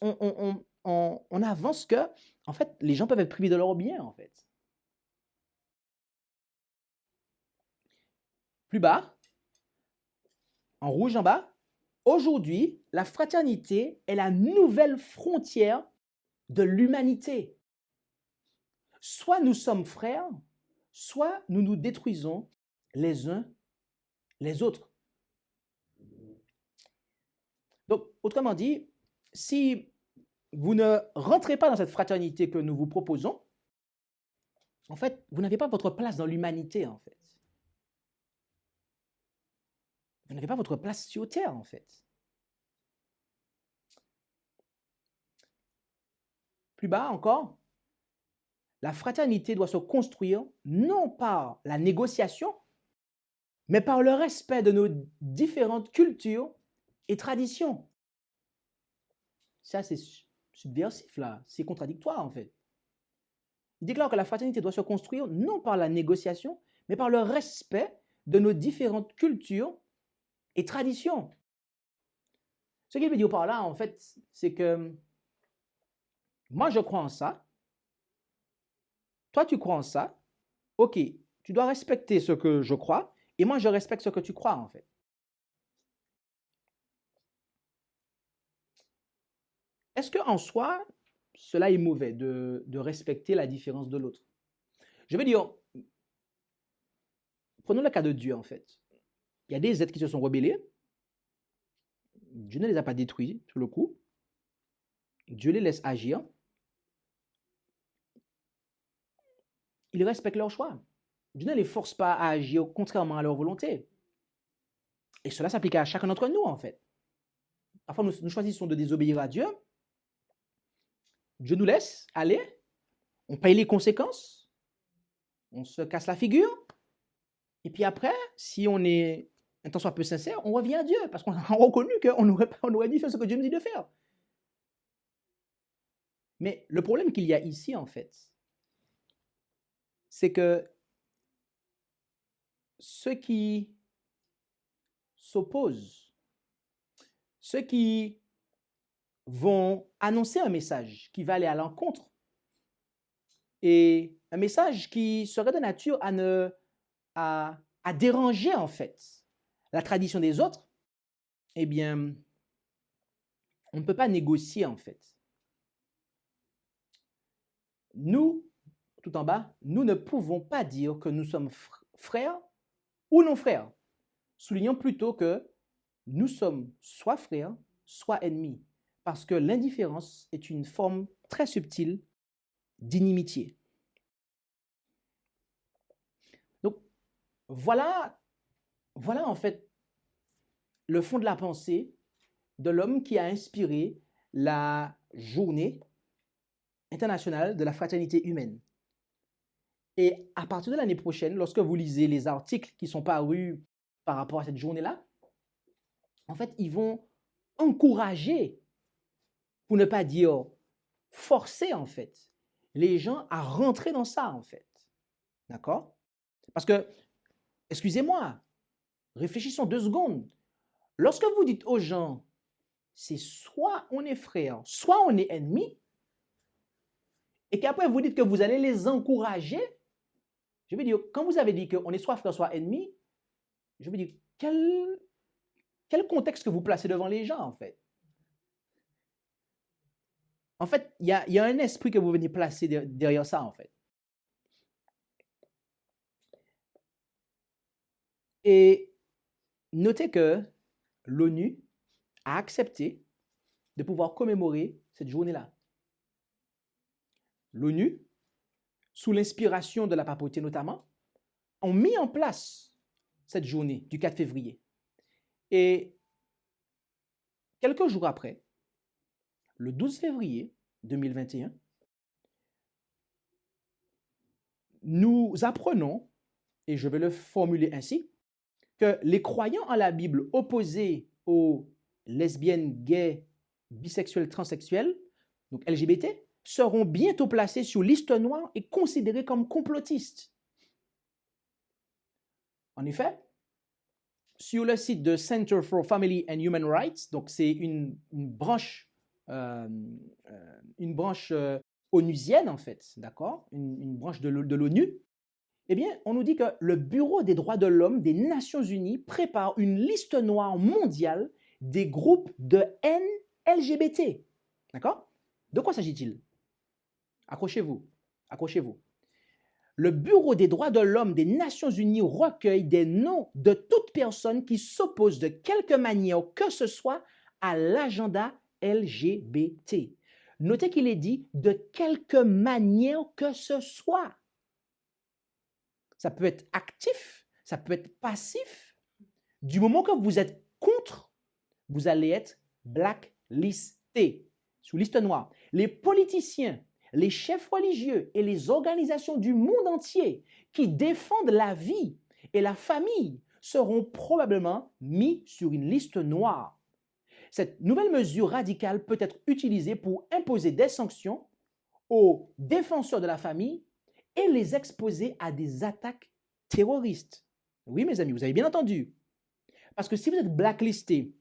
que, en fait, les gens peuvent être privés de leurs biens en fait. Plus bas, en rouge en bas, aujourd'hui, la fraternité est la nouvelle frontière de l'humanité. Soit nous sommes frères, soit nous nous détruisons les uns les autres. Donc, autrement dit, si vous ne rentrez pas dans cette fraternité que nous vous proposons, en fait, vous n'avez pas votre place dans l'humanité, en fait. Vous n'avez pas votre place sur terre, en fait. Plus bas encore, la fraternité doit se construire non par la négociation, mais par le respect de nos différentes cultures et traditions. Ça, c'est subversif, là. C'est contradictoire, en fait. Il déclare que la fraternité doit se construire non par la négociation, mais par le respect de nos différentes cultures et traditions. Ce qu'il veut dire par là, en fait, c'est que moi, je crois en ça. Toi, tu crois en ça. OK, tu dois respecter ce que je crois, et moi, je respecte ce que tu crois, en fait. Est-ce qu'en soi, cela est mauvais de respecter la différence de l'autre? Je veux dire, prenons le cas de Dieu, en fait. Il y a des êtres qui se sont rebellés. Dieu ne les a pas détruits sur le coup. Dieu les laisse agir. Ils respectent leur choix. Dieu ne les force pas à agir contrairement à leur volonté. Et cela s'applique à chacun d'entre nous, en fait. Parfois, nous choisissons de désobéir à Dieu. Dieu nous laisse aller. On paye les conséquences. On se casse la figure. Et puis après, si on est un tant soit peu sincère, on revient à Dieu parce qu'on a reconnu qu'on aurait dû faire ce que Dieu nous dit de faire. Mais le problème qu'il y a ici, en fait, c'est que ceux qui s'opposent, ceux qui vont annoncer un message qui va aller à l'encontre et un message qui serait de nature à déranger, en fait, la tradition des autres, eh bien, on ne peut pas négocier, en fait. Nous, tout en bas, nous ne pouvons pas dire que nous sommes frères ou non frères. Soulignons plutôt que nous sommes soit frères, soit ennemis, parce que l'indifférence est une forme très subtile d'inimitié. Donc, voilà en fait le fond de la pensée de l'homme qui a inspiré la journée internationale de la fraternité humaine. Et à partir de l'année prochaine, lorsque vous lisez les articles qui sont parus par rapport à cette journée-là, en fait, ils vont encourager, pour ne pas dire forcer, en fait, les gens à rentrer dans ça, en fait. D'accord? Parce que, excusez-moi, réfléchissons 2 secondes. Lorsque vous dites aux gens, c'est soit on est frère, soit on est ennemi, et qu'après vous dites que vous allez les encourager, je veux dire, quand vous avez dit qu'on est soit frère, soit ennemi, je veux dire, quel contexte que vous placez devant les gens, en fait? En fait, il y a un esprit que vous venez placer derrière ça, en fait. Et notez que l'ONU a accepté de pouvoir commémorer cette journée-là. L'ONU, sous l'inspiration de la papauté notamment, ont mis en place cette journée du 4 février. Et quelques jours après, le 12 février 2021, nous apprenons, et je vais le formuler ainsi, que les croyants en la Bible opposés aux lesbiennes, gays, bisexuels, transsexuels, donc LGBT, seront bientôt placés sur liste noire et considérés comme complotistes. En effet, sur le site de Center for Family and Human Rights, donc c'est une branche onusienne en fait, d'accord, une branche de l'ONU, eh bien, on nous dit que le Bureau des droits de l'homme des Nations Unies prépare une liste noire mondiale des groupes de haine LGBT. D'accord? De quoi s'agit-il? Accrochez-vous, accrochez-vous. Le Bureau des droits de l'homme des Nations Unies recueille des noms de toute personne qui s'oppose de quelque manière que ce soit à l'agenda LGBT. Notez qu'il est dit de quelque manière que ce soit. Ça peut être actif, ça peut être passif. Du moment que vous êtes contre, vous allez être blacklisté, sous liste noire. Les politiciens, les chefs religieux et les organisations du monde entier qui défendent la vie et la famille seront probablement mis sur une liste noire. Cette nouvelle mesure radicale peut être utilisée pour imposer des sanctions aux défenseurs de la famille et les exposer à des attaques terroristes. Oui, mes amis, vous avez bien entendu. Parce que si vous êtes blacklisté,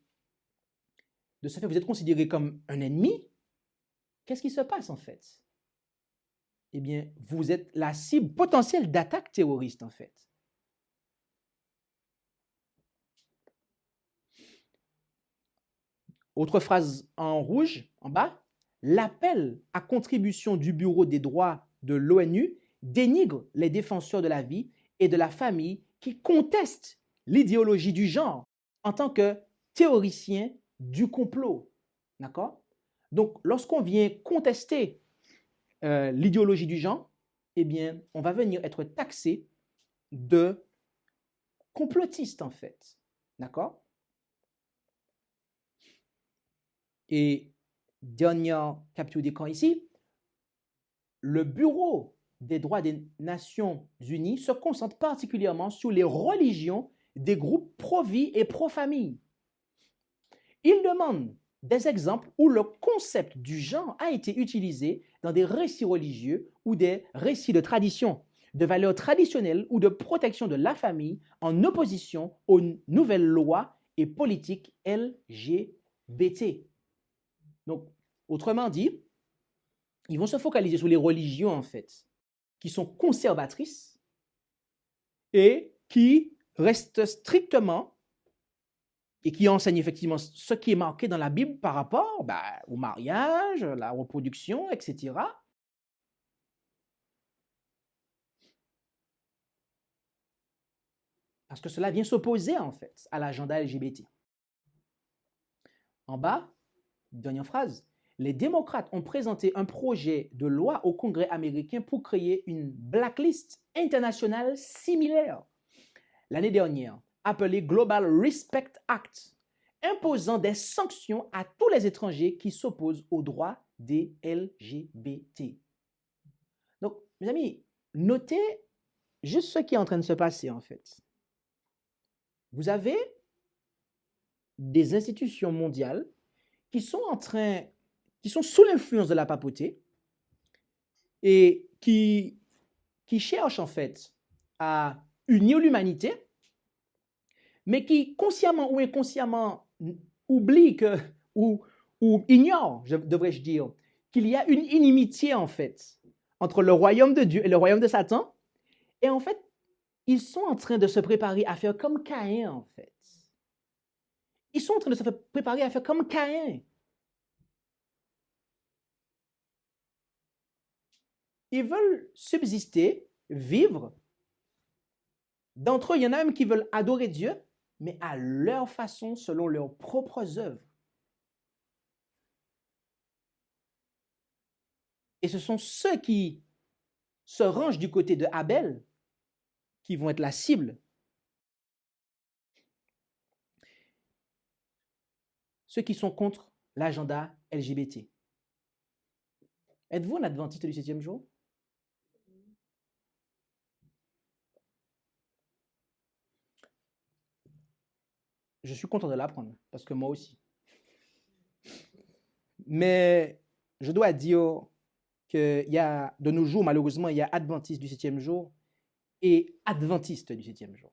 de ce fait, vous êtes considéré comme un ennemi, qu'est-ce qui se passe en fait? Eh bien, vous êtes la cible potentielle d'attaques terroristes en fait. Autre phrase en rouge, en bas, l'appel à contribution du Bureau des droits de l'ONU dénigre les défenseurs de la vie et de la famille qui contestent l'idéologie du genre en tant que théoriciens du complot. D'accord? Donc, lorsqu'on vient contester l'idéologie du genre, eh bien, on va venir être taxé de complotiste en fait. D'accord? Et dernière capture d'écran ici, le Bureau des droits des Nations Unies se concentre particulièrement sur les religions des groupes pro-vie et pro-famille. Il demande des exemples où le concept du genre a été utilisé dans des récits religieux ou des récits de tradition, de valeurs traditionnelles ou de protection de la famille en opposition aux nouvelles lois et politiques LGBT. Donc, autrement dit, ils vont se focaliser sur les religions, en fait, qui sont conservatrices et qui restent strictement et qui enseignent effectivement ce qui est marqué dans la Bible par rapport au mariage, la reproduction, etc. Parce que cela vient s'opposer, en fait, à l'agenda LGBT. En bas, dernière phrase, les démocrates ont présenté un projet de loi au Congrès américain pour créer une blacklist internationale similaire l'année dernière, appelée Global Respect Act, imposant des sanctions à tous les étrangers qui s'opposent aux droits des LGBT. Donc, mes amis, notez juste ce qui est en train de se passer en fait. Vous avez des institutions mondiales qui sont sous l'influence de la papauté et qui cherchent en fait à unir l'humanité, mais qui consciemment ou inconsciemment oublient ou ignorent, devrais-je dire, qu'il y a une inimitié en fait entre le royaume de Dieu et le royaume de Satan. Et en fait, ils sont en train de se préparer à faire comme Caïn, en fait. Ils sont en train de se préparer à faire comme Caïn. Ils veulent subsister, vivre. D'entre eux, il y en a même qui veulent adorer Dieu, mais à leur façon, selon leurs propres œuvres. Et ce sont ceux qui se rangent du côté de Abel qui vont être la cible. Ceux qui sont contre l'agenda LGBT. Êtes-vous un adventiste du 7e jour? Je suis content de l'apprendre, parce que moi aussi. Mais je dois dire qu'il y a, de nos jours, malheureusement, il y a adventistes du 7e jour et adventistes du 7e jour.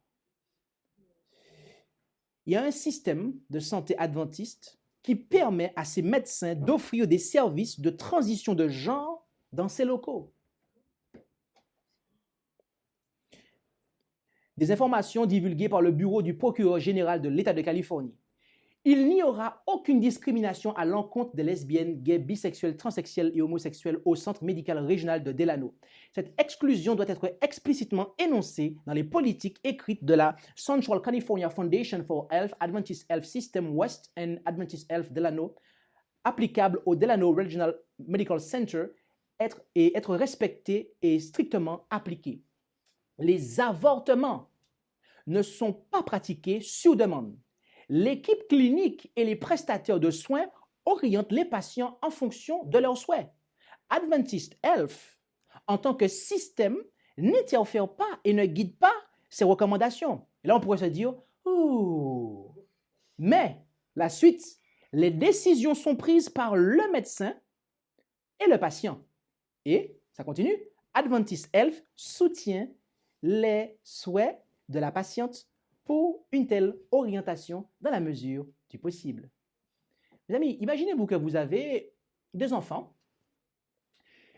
Il y a un système de santé adventiste qui permet à ces médecins d'offrir des services de transition de genre dans ces locaux. Des informations divulguées par le bureau du procureur général de l'État de Californie. Il n'y aura aucune discrimination à l'encontre des lesbiennes, gays, bisexuels, transsexuels et homosexuels au centre médical régional de Delano. Cette exclusion doit être explicitement énoncée dans les politiques écrites de la Central California Foundation for Health, Adventist Health System West and Adventist Health Delano, applicables au Delano Regional Medical Center, être respectées et strictement appliquées. Les avortements ne sont pas pratiqués sur demande. L'équipe clinique et les prestataires de soins orientent les patients en fonction de leurs souhaits. Adventist Health, en tant que système, n'interfère pas et ne guide pas ces recommandations. Et là, on pourrait se dire, ouh. Mais la suite, les décisions sont prises par le médecin et le patient. Et, ça continue, Adventist Health soutient les souhaits de la patiente pour une telle orientation dans la mesure du possible. Mes amis, imaginez-vous que vous avez des enfants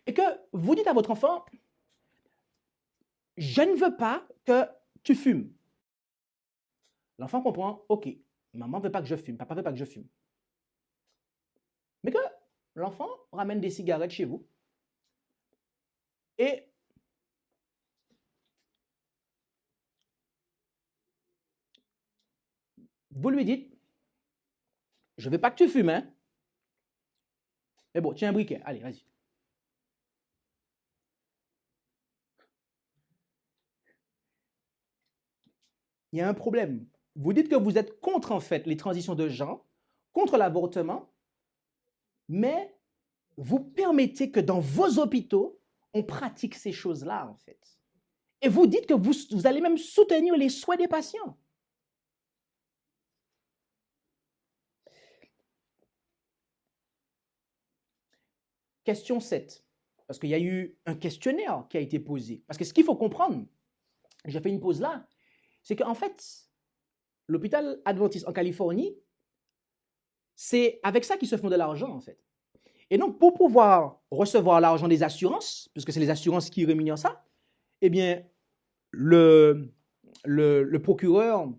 et que vous dites à votre enfant, je ne veux pas que tu fumes. L'enfant comprend, ok, maman ne veut pas que je fume, papa ne veut pas que je fume. Mais que l'enfant ramène des cigarettes chez vous et vous lui dites, je ne veux pas que tu fumes, hein? Mais bon, tiens un briquet, allez, vas-y. Il y a un problème. Vous dites que vous êtes contre, en fait, les transitions de genre, contre l'avortement, mais vous permettez que dans vos hôpitaux, on pratique ces choses-là, en fait. Et vous dites que vous allez même soutenir les souhaits des patients. Question 7, parce qu'il y a eu un questionnaire qui a été posé. Parce que ce qu'il faut comprendre, j'ai fait une pause là, c'est qu'en fait, l'hôpital adventiste en Californie, c'est avec ça qu'ils se font de l'argent, en fait. Et donc, pour pouvoir recevoir l'argent des assurances, puisque c'est les assurances qui rémunèrent ça, eh bien, le procureur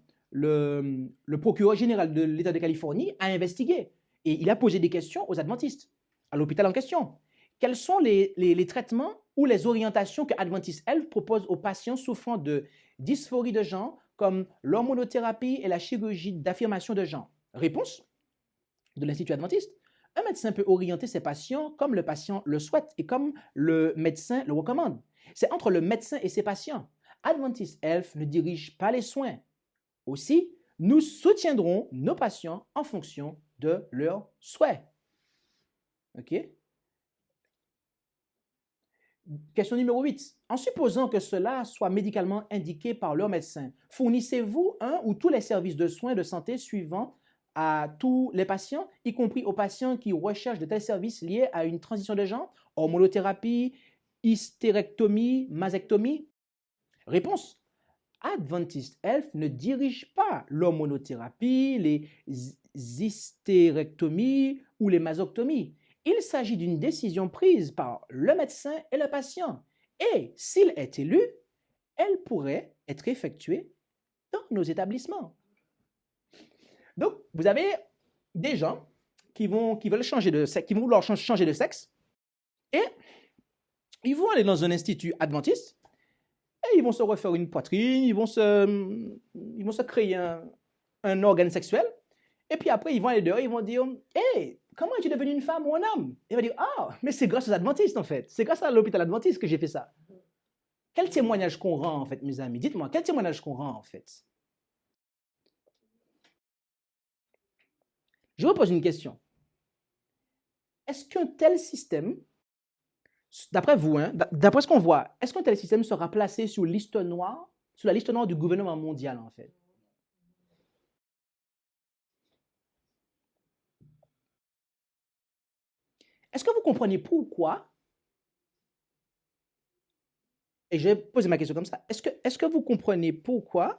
général de l'État de Californie a investigué et il a posé des questions aux adventistes à l'hôpital en question. Quels sont les traitements ou les orientations que Adventist Health propose aux patients souffrant de dysphorie de genre, comme l'hormonothérapie et la chirurgie d'affirmation de genre? Réponse de l'Institut adventiste. Un médecin peut orienter ses patients comme le patient le souhaite et comme le médecin le recommande. C'est entre le médecin et ses patients. Adventist Health ne dirige pas les soins. Aussi, nous soutiendrons nos patients en fonction de leurs souhaits. OK? Question numéro 8. En supposant que cela soit médicalement indiqué par leur médecin, fournissez-vous un ou tous les services de soins de santé suivants à tous les patients, y compris aux patients qui recherchent de tels services liés à une transition de genre, hormonothérapie, hystérectomie, mastectomie? Réponse. Adventist Health ne dirige pas l'hormonothérapie, les hystérectomies ou les mastectomies. Il s'agit d'une décision prise par le médecin et le patient. Et s'il est élu, elle pourrait être effectuée dans nos établissements. Donc, vous avez des gens qui veulent changer de sexe, qui vont vouloir changer de sexe, et ils vont aller dans un institut adventiste, et ils vont se refaire une poitrine, ils vont se créer un organe sexuel, et puis après, ils vont aller dehors, ils vont dire, « Hey, comment es-tu devenu une femme ou un homme ?» Il va dire, « Ah, mais c'est grâce aux adventistes, en fait. C'est grâce à l'hôpital adventiste que j'ai fait ça. » Quel témoignage qu'on rend, en fait, mes amis? Dites-moi, quel témoignage qu'on rend, en fait? Je vous pose une question. Est-ce qu'un tel système, d'après vous, hein, d'après ce qu'on voit, est-ce qu'un tel système sera placé sur la liste noire du gouvernement mondial, en fait? Est-ce que vous comprenez pourquoi? Et je vais poser ma question comme ça. Est-ce que vous comprenez pourquoi,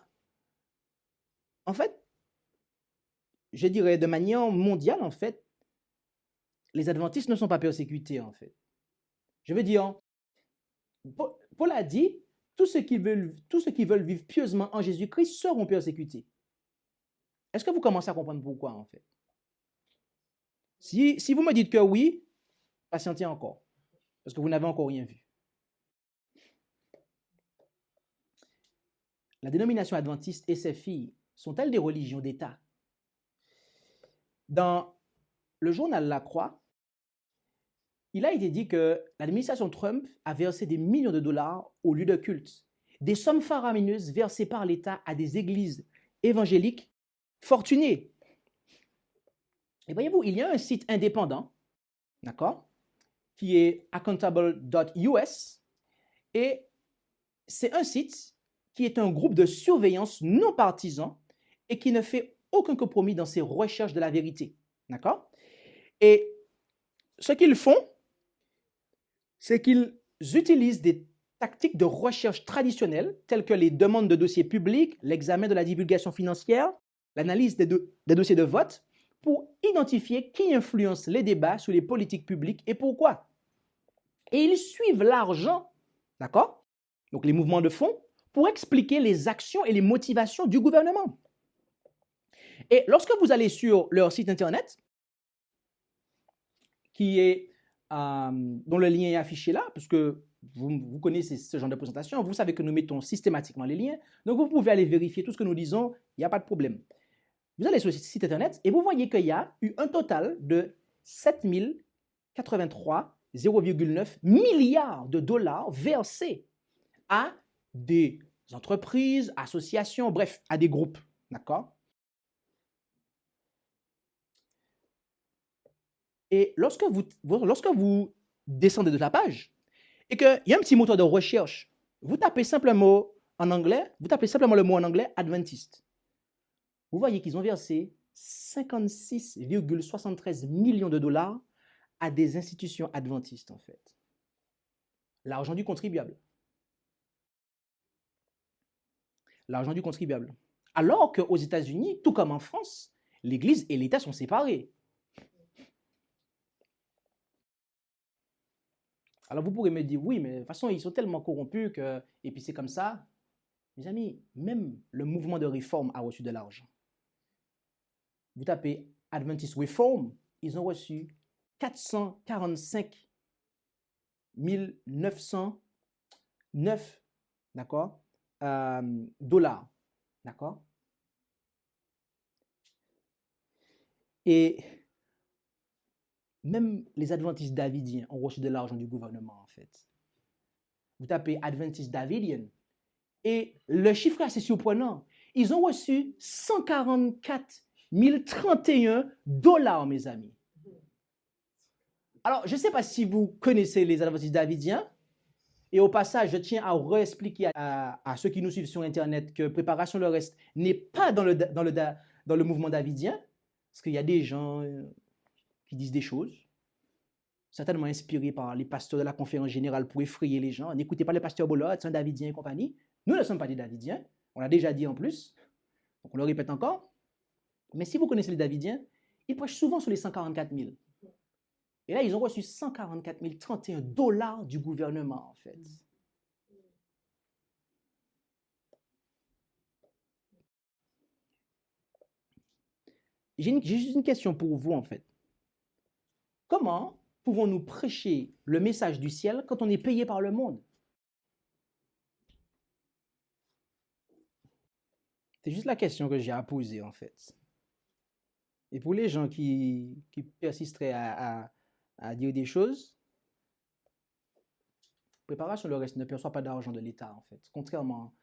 en fait, je dirais de manière mondiale, en fait, les adventistes ne sont pas persécutés, en fait? Je veux dire, Paul a dit, tous ceux qui veulent vivre pieusement en Jésus-Christ seront persécutés. Est-ce que vous commencez à comprendre pourquoi, en fait? Si vous me dites que oui, patientez encore, parce que vous n'avez encore rien vu. La dénomination adventiste et ses filles sont-elles des religions d'État? Dans le journal La Croix, il a été dit que l'administration Trump a versé des millions de dollars aux lieux de culte, des sommes faramineuses versées par l'État à des églises évangéliques fortunées. Et voyez-vous, il y a un site indépendant, d'accord, qui est accountable.us, et c'est un site qui est un groupe de surveillance non partisan et qui ne fait aucun compromis dans ses recherches de la vérité, d'accord? Et ce qu'ils font, c'est qu'ils utilisent des tactiques de recherche traditionnelles telles que les demandes de dossiers publics, l'examen de la divulgation financière, l'analyse des dossiers de vote pour identifier qui influence les débats sur les politiques publiques et pourquoi. Et ils suivent l'argent, d'accord? Donc les mouvements de fonds pour expliquer les actions et les motivations du gouvernement. Et lorsque vous allez sur leur site internet, qui est dont le lien est affiché là, puisque vous connaissez ce genre de présentation, vous savez que nous mettons systématiquement les liens, donc vous pouvez aller vérifier tout ce que nous disons, il n'y a pas de problème. Vous allez sur le site internet et vous voyez qu'il y a eu un total de 7083,9 milliards de dollars versés à des entreprises, associations, bref, à des groupes, d'accord? Et lorsque vous descendez de la page et qu'il y a un petit moteur de recherche, vous tapez simplement en anglais, vous tapez simplement le mot en anglais adventiste. Vous voyez qu'ils ont versé 56,73 millions de dollars à des institutions adventistes, en fait. L'argent du contribuable. L'argent du contribuable. Alors qu'aux États-Unis, tout comme en France, l'Église et l'État sont séparés. Alors vous pourrez me dire, oui, mais de toute façon, ils sont tellement corrompus que... Et puis c'est comme ça. Mes amis, même le mouvement de réforme a reçu de l'argent. Vous tapez Adventist Reform, ils ont reçu 445 909, d'accord, dollars, d'accord? Et même les adventistes davidiens ont reçu de l'argent du gouvernement, en fait. Vous tapez Adventist Davidian, et le chiffre est assez surprenant. Ils ont reçu 144 031 dollars, mes amis. Alors, je ne sais pas si vous connaissez les adventistes davidiens, et au passage, je tiens à réexpliquer à ceux qui nous suivent sur Internet que Préparation le Reste n'est pas dans le mouvement davidien, parce qu'il y a des gens qui disent des choses, certainement inspirés par les pasteurs de la conférence générale pour effrayer les gens. N'écoutez pas le pasteur Bollard, c'est un davidien et compagnie. Nous ne sommes pas des davidiens, on l'a déjà dit en plus, donc on le répète encore. Mais si vous connaissez les davidiens, ils prêchent souvent sur les 144 000. Et là, ils ont reçu 144 031 dollars du gouvernement, en fait. j'ai juste une question pour vous, en fait. Comment pouvons-nous prêcher le message du ciel quand on est payé par le monde? C'est juste la question que j'ai à poser, en fait. Et pour les gens qui persisteraient à dire des choses, préparation, le reste ne perçoit pas d'argent de l'État, en fait, contrairement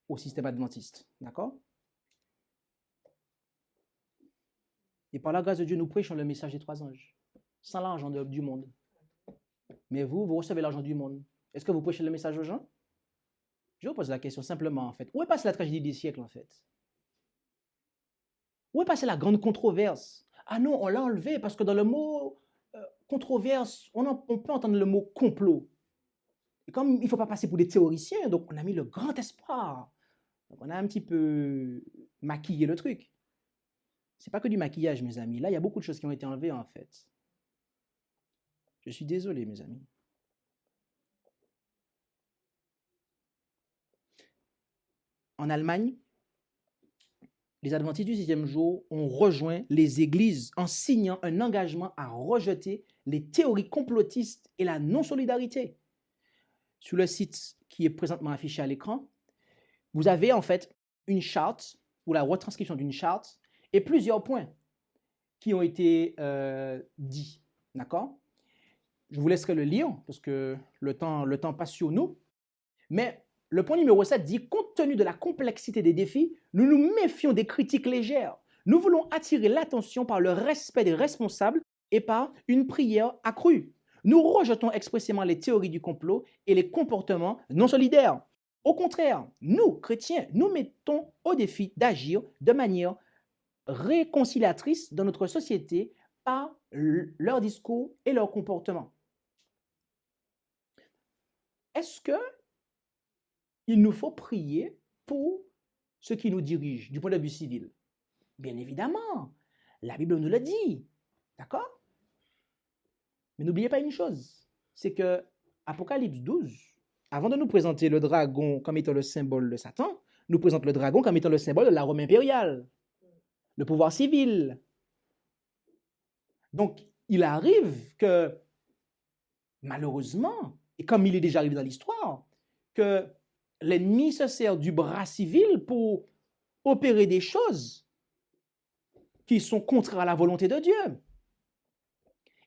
au système adventiste. D'accord? Et par la grâce de Dieu, nous prêchons le message des 3 anges, sans l'argent du monde. Mais vous recevez l'argent du monde. Est-ce que vous prêchez le message aux gens? Je vous pose la question simplement, en fait. Où est passée la tragédie des siècles, en fait? Où est passée la grande controverse? Ah non, on l'a enlevé parce que dans le mot controverse, on peut entendre le mot complot. Et comme il ne faut pas passer pour des théoriciens, donc on a mis le grand espoir. Donc on a un petit peu maquillé le truc. C'est pas que du maquillage, mes amis. Là, il y a beaucoup de choses qui ont été enlevées, en fait. Je suis désolé, mes amis. En Allemagne, les adventistes du 6e jour ont rejoint les églises en signant un engagement à rejeter les théories complotistes et la non-solidarité. Sur le site qui est présentement affiché à l'écran, vous avez en fait une charte ou la retranscription d'une charte et plusieurs points qui ont été dits. D'accord? Je vous laisserai le lire parce que le temps passe sur nous. Mais le point numéro 7 dit, compte tenu de la complexité des défis, nous nous méfions des critiques légères. Nous voulons attirer l'attention par le respect des responsables et par une prière accrue. Nous rejetons expressément les théories du complot et les comportements non solidaires. Au contraire, nous, chrétiens, nous mettons au défi d'agir de manière réconciliatrice dans notre société par leur discours et leur comportement. Est-ce que il nous faut prier pour ceux qui nous dirigent du point de vue civil? Bien évidemment, la Bible nous le dit, d'accord? Mais n'oubliez pas une chose, c'est que Apocalypse 12, avant de nous présenter le dragon comme étant le symbole de Satan, nous présente le dragon comme étant le symbole de la Rome impériale, le pouvoir civil. Donc, il arrive que, malheureusement, et comme il est déjà arrivé dans l'histoire, que l'ennemi se sert du bras civil pour opérer des choses qui sont contraires à la volonté de Dieu.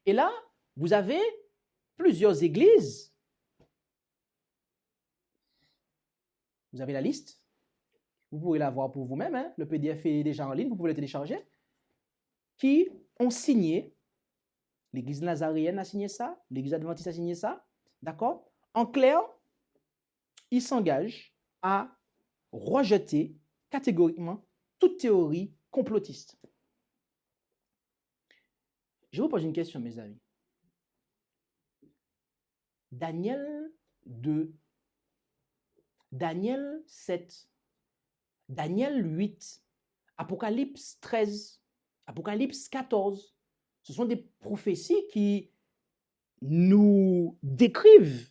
Et là, vous avez plusieurs églises. Vous avez la liste. Vous pouvez la voir pour vous-même. Hein. Le PDF est déjà en ligne, vous pouvez le télécharger. Qui ont signé. L'église nazaréenne a signé ça. L'église adventiste a signé ça. D'accord? En clair, ils s'engagent à rejeter catégoriquement toute théorie complotiste. Je vous pose une question, mes amis. Daniel 2, Daniel 7, Daniel 8, Apocalypse 13, Apocalypse 14, ce sont des prophéties qui nous décrivent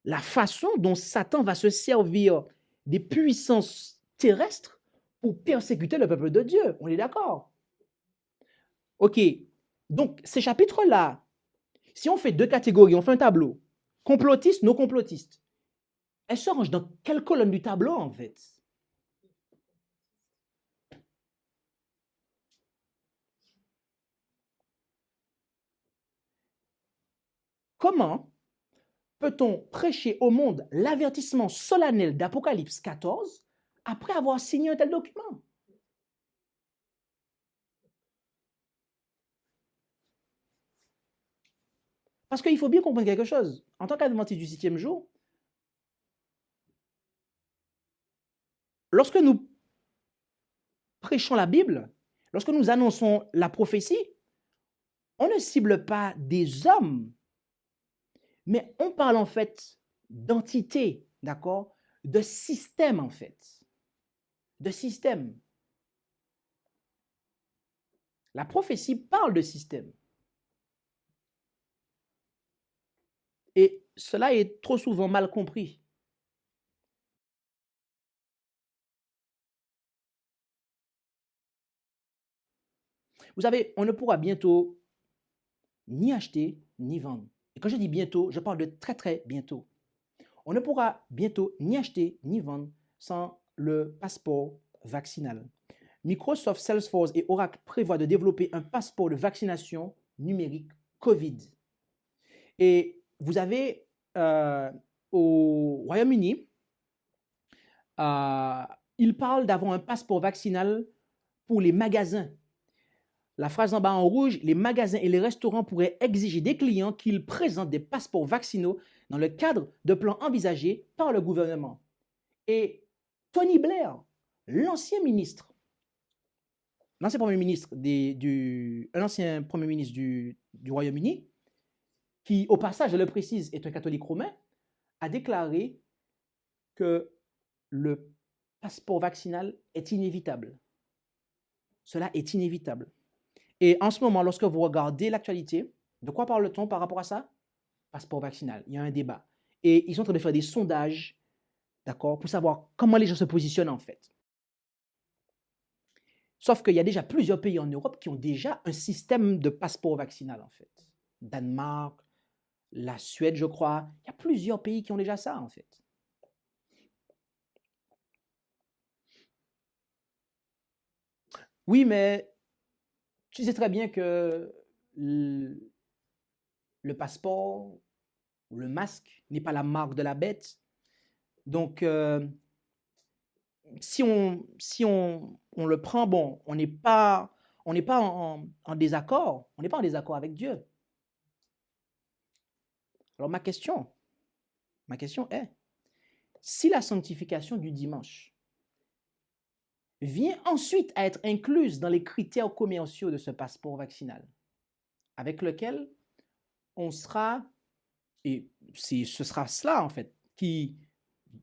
la façon dont Satan va se servir des puissances terrestres pour persécuter le peuple de Dieu. On est d'accord? Ok, donc ces chapitres-là, si on fait 2 catégories, on fait un tableau, complotiste, non complotiste, elles se rangent dans quelle colonne du tableau en fait? Comment peut-on prêcher au monde l'avertissement solennel d'Apocalypse 14 après avoir signé un tel document? Parce qu'il faut bien comprendre quelque chose. En tant qu'adventiste du 7e jour, lorsque nous prêchons la Bible, lorsque nous annonçons la prophétie, on ne cible pas des hommes, mais on parle en fait d'entité, d'accord? De système en fait. De système. La prophétie parle de système. Et cela est trop souvent mal compris. Vous savez, on ne pourra bientôt ni acheter ni vendre. Et quand je dis bientôt, je parle de très très bientôt. On ne pourra bientôt ni acheter ni vendre sans le passeport vaccinal. Microsoft, Salesforce et Oracle prévoient de développer un passeport de vaccination numérique COVID. Et vous avez au Royaume-Uni, ils parlent d'avoir un passeport vaccinal pour les magasins. La phrase en bas en rouge, les magasins et les restaurants pourraient exiger des clients qu'ils présentent des passeports vaccinaux dans le cadre de plans envisagés par le gouvernement. Et Tony Blair, l'ancien premier ministre du Royaume-Uni, qui, au passage, je le précise, est un catholique romain, a déclaré que le passeport vaccinal est inévitable. Cela est inévitable. Et en ce moment, lorsque vous regardez l'actualité, de quoi parle-t-on par rapport à ça? Passeport vaccinal. Il y a un débat. Et ils sont en train de faire des sondages, d'accord, pour savoir comment les gens se positionnent en fait. Sauf qu'il y a déjà plusieurs pays en Europe qui ont déjà un système de passeport vaccinal en fait. Danemark, la Suède, je crois. Il y a plusieurs pays qui ont déjà ça en fait. Oui, mais tu sais très bien que le passeport, le masque n'est pas la marque de la bête. Donc, si on le prend, bon, on n'est pas en désaccord. On n'est pas en désaccord avec Dieu. Alors, ma question est, si la sanctification du dimanche vient ensuite à être incluse dans les critères commerciaux de ce passeport vaccinal, avec lequel on sera, et ce sera cela en fait, qui,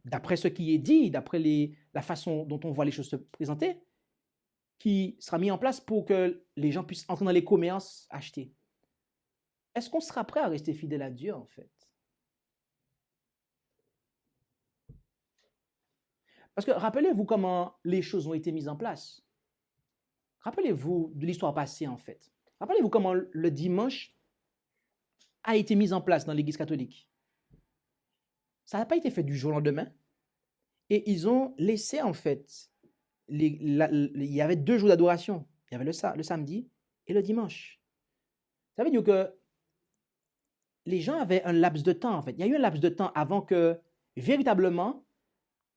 d'après ce qui est dit, d'après la façon dont on voit les choses se présenter, qui sera mis en place pour que les gens puissent entrer dans les commerces, acheter. Est-ce qu'on sera prêt à rester fidèle à Dieu en fait? Parce que rappelez-vous comment les choses ont été mises en place. Rappelez-vous de l'histoire passée en fait. Rappelez-vous comment le dimanche a été mis en place dans l'Église catholique. Ça n'a pas été fait du jour au lendemain. Et ils ont laissé en fait, il y avait 2 jours d'adoration. Il y avait le samedi et le dimanche. Ça veut dire que les gens avaient un laps de temps en fait. Il y a eu un laps de temps avant que véritablement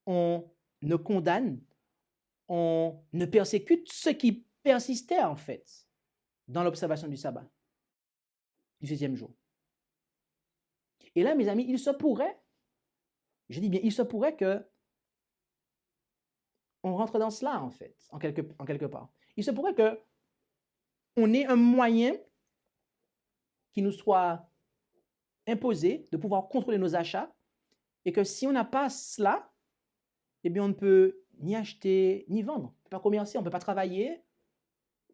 on ne condamne, on ne persécute ceux qui persistaient en fait dans l'observation du sabbat, du 7e jour. Et là, mes amis, il se pourrait, je dis bien, il se pourrait que on rentre dans cela en fait, en quelque part. Il se pourrait que on ait un moyen qui nous soit imposé de pouvoir contrôler nos achats et que si on n'a pas cela, eh bien, on ne peut ni acheter ni vendre. On ne peut pas commercer, on ne peut pas travailler.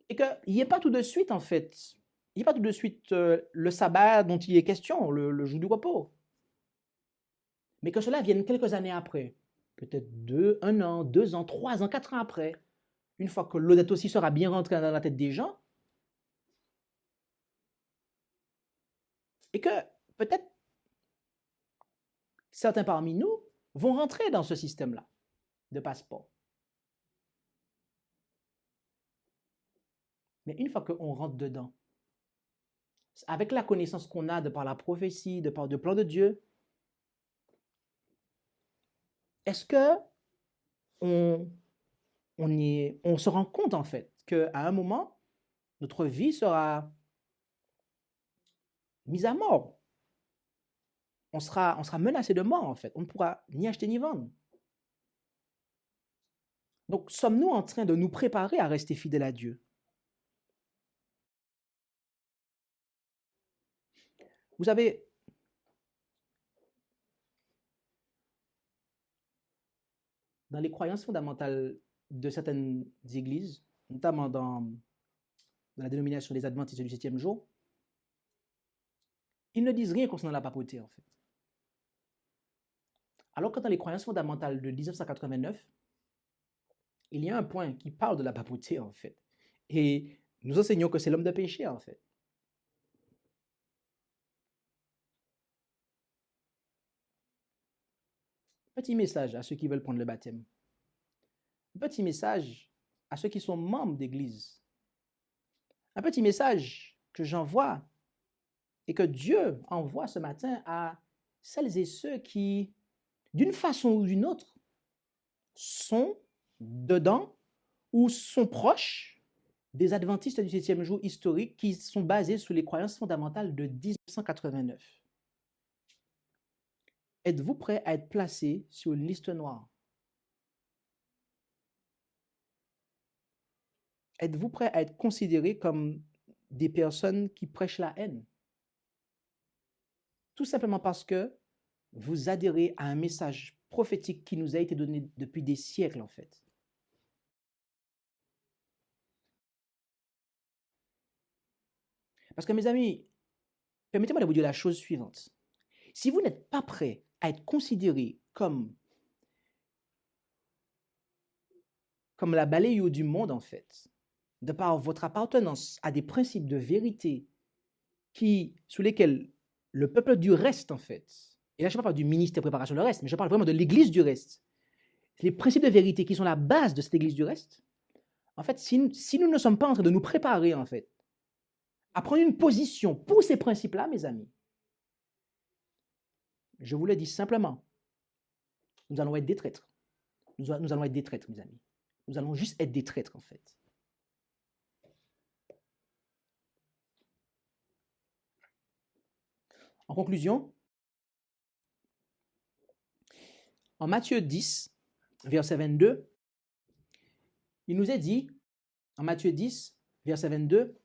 Et qu'il n'y ait pas tout de suite, en fait, il n'y ait pas tout de suite le sabbat dont il est question, le jour du repos. Mais que cela vienne quelques années après, peut-être 1 an, 2 ans, 3 ans, 4 ans après, une fois que l'honnête aussi sera bien rentré dans la tête des gens, et que peut-être certains parmi nous vont rentrer dans ce système-là de passeport. Mais une fois qu'on rentre dedans, avec la connaissance qu'on a de par la prophétie, de par le plan de Dieu, est-ce que on se rend compte en fait qu'à un moment, notre vie sera mise à mort? On sera menacé de mort en fait. On ne pourra ni acheter ni vendre. Donc, sommes-nous en train de nous préparer à rester fidèles à Dieu? Vous savez, dans les croyances fondamentales de certaines églises, notamment dans la dénomination des Adventistes du 7e jour, ils ne disent rien concernant la papauté en fait. Alors que dans les croyances fondamentales de 1989, il y a un point qui parle de la papauté en fait. Et nous enseignons que c'est l'homme de péché, en fait. Petit message à ceux qui veulent prendre le baptême. Petit message à ceux qui sont membres d'église. Un petit message que j'envoie et que Dieu envoie ce matin à celles et ceux qui, d'une façon ou d'une autre, sont dedans ou sont proches des adventistes du 7e jour historiques qui sont basés sur les croyances fondamentales de 1989. Êtes-vous prêt à être placé sur une liste noire? Êtes-vous prêt à être considéré comme des personnes qui prêchent la haine? Tout simplement parce que vous adhérez à un message prophétique qui nous a été donné depuis des siècles, en fait. Parce que, mes amis, permettez-moi de vous dire la chose suivante. Si vous n'êtes pas prêt à être considéré comme la balayure du monde, en fait, de par votre appartenance à des principes de vérité sous lesquels le peuple du reste, en fait, et là je ne parle pas du ministère de préparation de reste, mais je parle vraiment de l'église du reste, les principes de vérité qui sont la base de cette église du reste, en fait, si nous ne sommes pas en train de nous préparer, en fait, à prendre une position pour ces principes-là, mes amis, je vous le dis simplement, nous allons être des traîtres. Nous allons être des traîtres, mes amis. Nous allons juste être des traîtres, en fait. En conclusion, en Matthieu 10, verset 22, il nous est dit, en Matthieu 10, verset 22,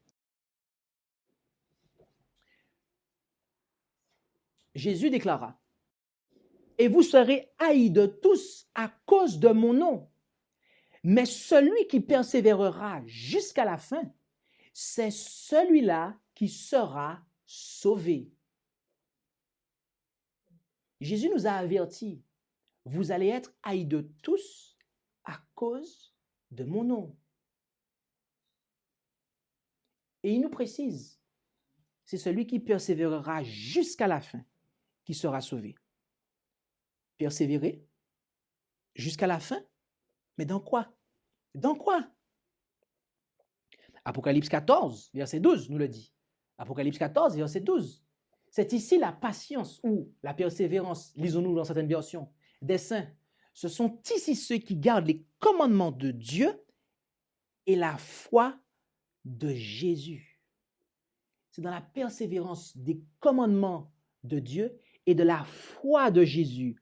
Jésus déclara, « Et vous serez haïs de tous à cause de mon nom, mais celui qui persévérera jusqu'à la fin, c'est celui-là qui sera sauvé. » Jésus nous a avertis, vous allez être haïs de tous à cause de mon nom. Et il nous précise, c'est celui qui persévérera jusqu'à la fin qui sera sauvé. Persévérer jusqu'à la fin? Mais dans quoi? Dans quoi? Apocalypse 14, verset 12 nous le dit. Apocalypse 14, verset 12. C'est ici la patience ou la persévérance, lisons-nous dans certaines versions, des saints. Ce sont ici ceux qui gardent les commandements de Dieu et la foi de Jésus. C'est dans la persévérance des commandements de Dieu et de la foi de Jésus.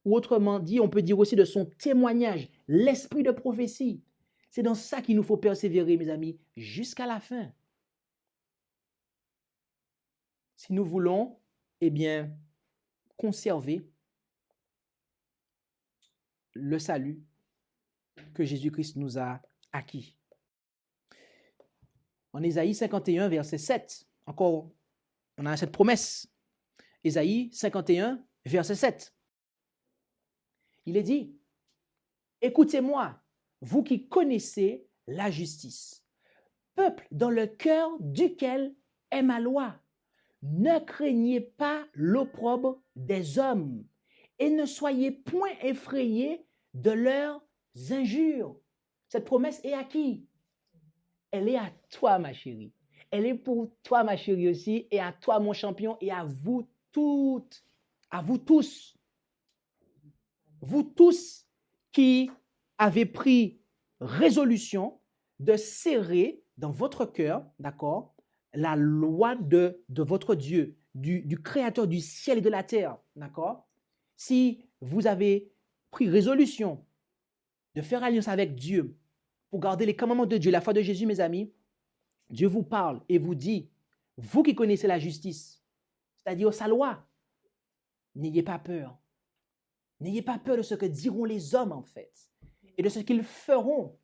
Ou autrement dit, on peut dire aussi de son témoignage, l'esprit de prophétie. C'est dans ça qu'il nous faut persévérer, mes amis, jusqu'à la fin. Si nous voulons, eh bien, conserver le salut que Jésus-Christ nous a acquis. En Ésaïe 51, verset 7, encore, on a cette promesse. Ésaïe 51, verset 7. Il est dit, « Écoutez-moi, vous qui connaissez la justice, peuple dans le cœur duquel est ma loi. Ne craignez pas l'opprobre des hommes et ne soyez point effrayés de leurs injures. » Cette promesse est à qui? Elle est à toi, ma chérie. Elle est pour toi, ma chérie aussi, et à toi, mon champion, et à vous toutes, à vous tous. Vous tous qui avez pris résolution de serrer dans votre cœur, d'accord, la loi de votre Dieu, du Créateur du ciel et de la terre, d'accord? Si vous avez pris résolution de faire alliance avec Dieu pour garder les commandements de Dieu, la foi de Jésus, mes amis, Dieu vous parle et vous dit, vous qui connaissez la justice, c'est-à-dire sa loi, n'ayez pas peur. N'ayez pas peur de ce que diront les hommes, en fait, et de ce qu'ils feront.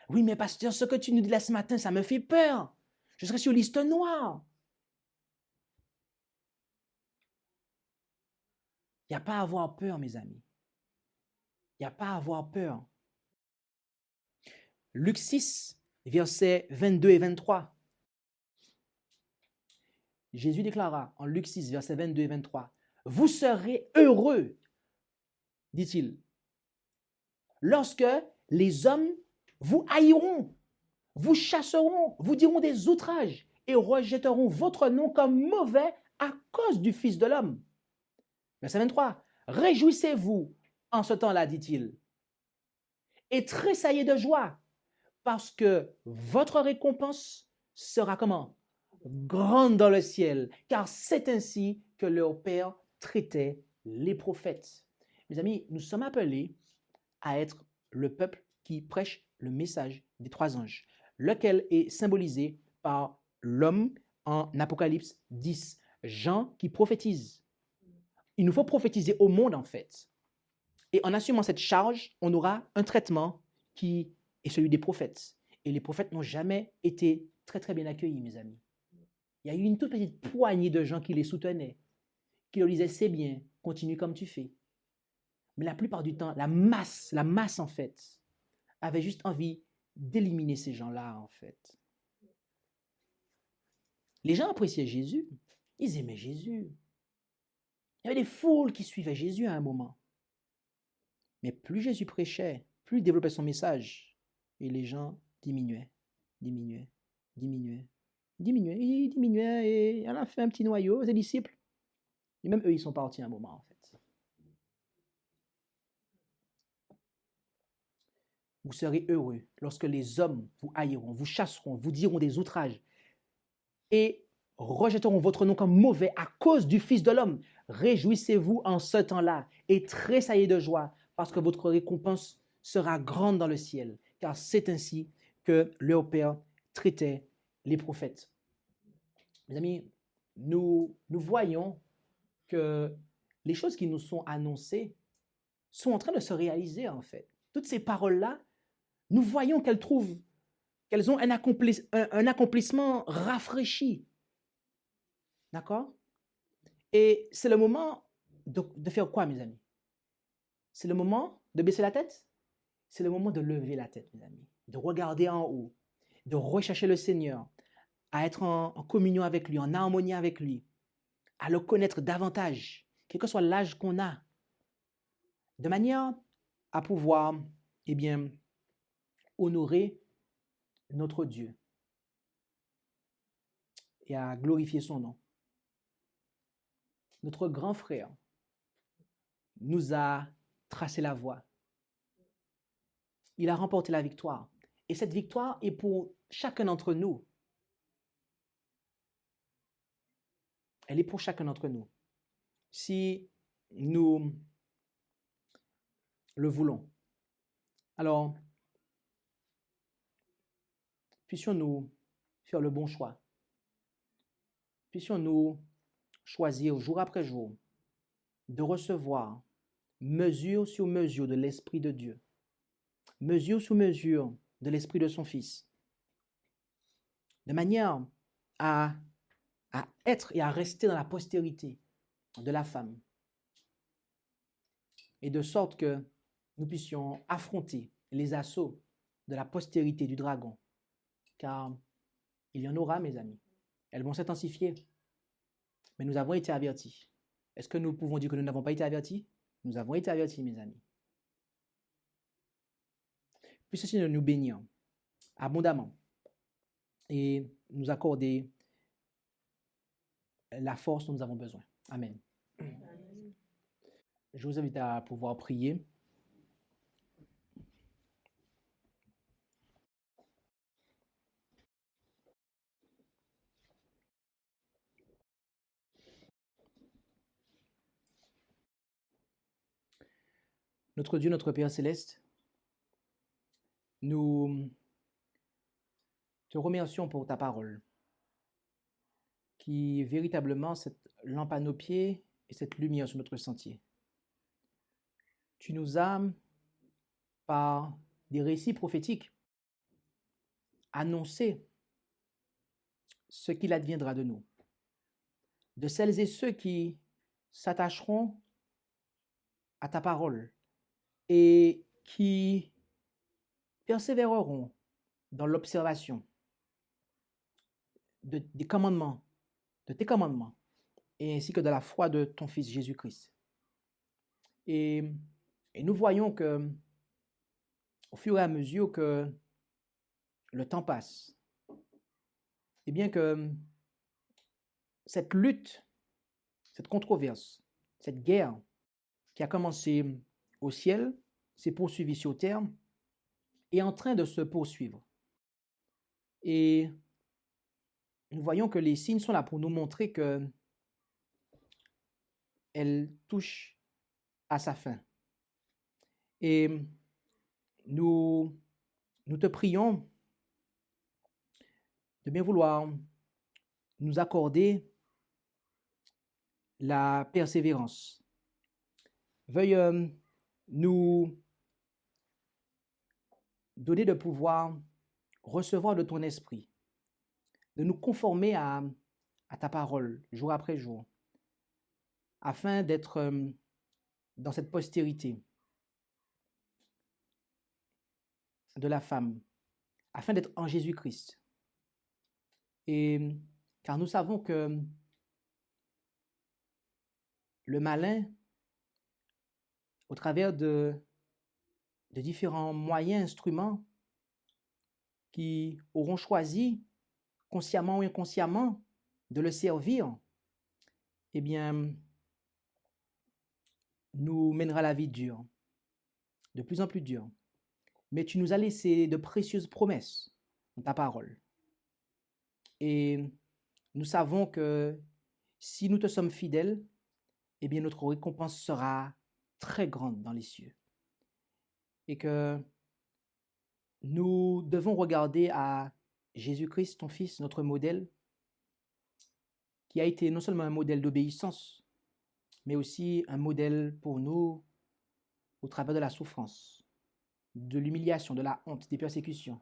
Oui, mais pasteur, ce que tu nous dis là ce matin, ça me fait peur. Je serai sur liste noire. Il n'y a pas à avoir peur, mes amis. Il n'y a pas à avoir peur. Luc 6, versets 22 et 23. Jésus déclara en Luc 6, versets 22 et 23, « Vous serez heureux, dit-il, lorsque les hommes vous haïront, vous chasseront, vous diront des outrages et rejetteront votre nom comme mauvais à cause du Fils de l'homme. » Verset 23, « Réjouissez-vous en ce temps-là, dit-il, et tressaillez de joie, parce que votre récompense sera comment? Grande dans le ciel, car c'est ainsi que leur Père traitait les prophètes. » Mes amis, nous sommes appelés à être le peuple qui prêche le message des trois anges, lequel est symbolisé par l'homme en Apocalypse 10, Jean qui prophétise. Il nous faut prophétiser au monde en fait. Et en assumant cette charge, on aura un traitement qui est celui des prophètes. Et les prophètes n'ont jamais été très très bien accueillis, mes amis. Il y a eu une toute petite poignée de gens qui les soutenaient, qui leur disaient « c'est bien, continue comme tu fais ». Mais la plupart du temps, la masse en fait, avait juste envie d'éliminer ces gens-là en fait. Les gens appréciaient Jésus, ils aimaient Jésus. Il y avait des foules qui suivaient Jésus à un moment. Mais plus Jésus prêchait, plus il développait son message, et les gens diminuaient, et à la fin, un petit noyau, ses disciples. Et même eux, ils sont partis à un moment, en fait. Vous serez heureux lorsque les hommes vous haïront, vous chasseront, vous diront des outrages et rejetteront votre nom comme mauvais à cause du Fils de l'homme. Réjouissez-vous en ce temps-là et tressaillez de joie parce que votre récompense sera grande dans le ciel, car c'est ainsi que leur Père traitait les prophètes. Mes amis, nous voyons que les choses qui nous sont annoncées sont en train de se réaliser en fait. Toutes ces paroles-là, nous voyons qu'elles ont un accomplissement rafraîchi. D'accord? Et c'est le moment de faire quoi, mes amis? C'est le moment de baisser la tête? C'est le moment de lever la tête, mes amis. De regarder en haut, de rechercher le Seigneur, à être en communion avec lui, en harmonie avec lui, à le connaître davantage, quel que soit l'âge qu'on a, de manière à pouvoir, eh bien, honorer notre Dieu et à glorifier son nom. Notre grand frère nous a tracé la voie. Il a remporté la victoire. Et cette victoire est pour chacun d'entre nous. Elle est pour chacun d'entre nous. Si nous le voulons. Alors, puissions-nous faire le bon choix. Puissions-nous choisir jour après jour de recevoir mesure sur mesure de l'Esprit de Dieu, mesure sur mesure de l'Esprit de son Fils, de manière à être et à rester dans la postérité de la femme, et de sorte que nous puissions affronter les assauts de la postérité du dragon, car il y en aura, mes amis. Elles vont s'intensifier, mais nous avons été avertis. Est-ce que nous pouvons dire que nous n'avons pas été avertis? Nous avons été avertis, mes amis. Puisse ceci nous bénir abondamment et nous accorder la force dont nous avons besoin. Amen. Amen. Je vous invite à pouvoir prier. Notre Dieu, notre Père céleste, nous te remercions pour ta parole, qui est véritablement cette lampe à nos pieds et cette lumière sur notre sentier. Tu nous as, par des récits prophétiques, annoncé ce qu'il adviendra de nous, de celles et ceux qui s'attacheront à ta parole et qui persévéreront dans l'observation des commandements, de tes commandements, et ainsi que de la foi de ton Fils Jésus-Christ. Et nous voyons que, au fur et à mesure que le temps passe, et bien que cette lutte, cette controverse, cette guerre qui a commencé au ciel, s'est poursuivie sur terre, est en train de se poursuivre. Et nous voyons que les signes sont là pour nous montrer que elle touche à sa fin. Et nous te prions de bien vouloir nous accorder la persévérance. Veuille nous donner de pouvoir recevoir de ton esprit, de nous conformer à ta parole jour après jour, afin d'être dans cette postérité de la femme, afin d'être en Jésus-Christ. Et car nous savons que le malin, au travers de différents moyens, instruments qui auront choisi, consciemment ou inconsciemment, de le servir, eh bien, nous mènera la vie dure, de plus en plus dure. Mais tu nous as laissé de précieuses promesses dans ta parole. Et nous savons que si nous te sommes fidèles, eh bien, notre récompense sera très grande dans les cieux. Et que nous devons regarder à Jésus-Christ, ton Fils, notre modèle, qui a été non seulement un modèle d'obéissance, mais aussi un modèle pour nous au travers de la souffrance, de l'humiliation, de la honte, des persécutions,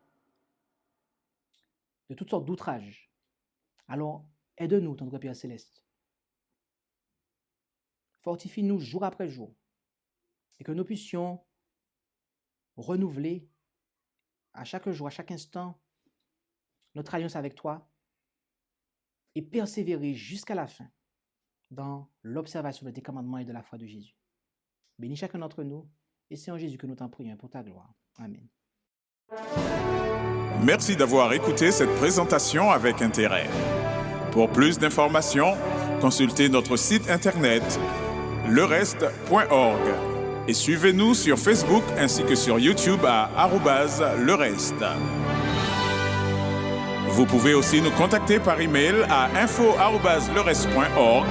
de toutes sortes d'outrages. Alors, aide-nous, notre Père Céleste. Fortifie-nous jour après jour et que nous puissions renouveler à chaque jour, à chaque instant, notre alliance avec toi et persévérer jusqu'à la fin dans l'observation de tes commandements et de la foi de Jésus. Bénis chacun d'entre nous et c'est en Jésus que nous t'en prions pour ta gloire. Amen. Merci d'avoir écouté cette présentation avec intérêt. Pour plus d'informations, consultez notre site internet lereste.org et suivez-nous sur Facebook ainsi que sur YouTube à @lereste. Vous pouvez aussi nous contacter par email à info@lereste.org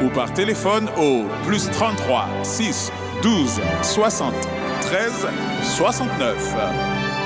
ou par téléphone au +33 6 12 60 13 69.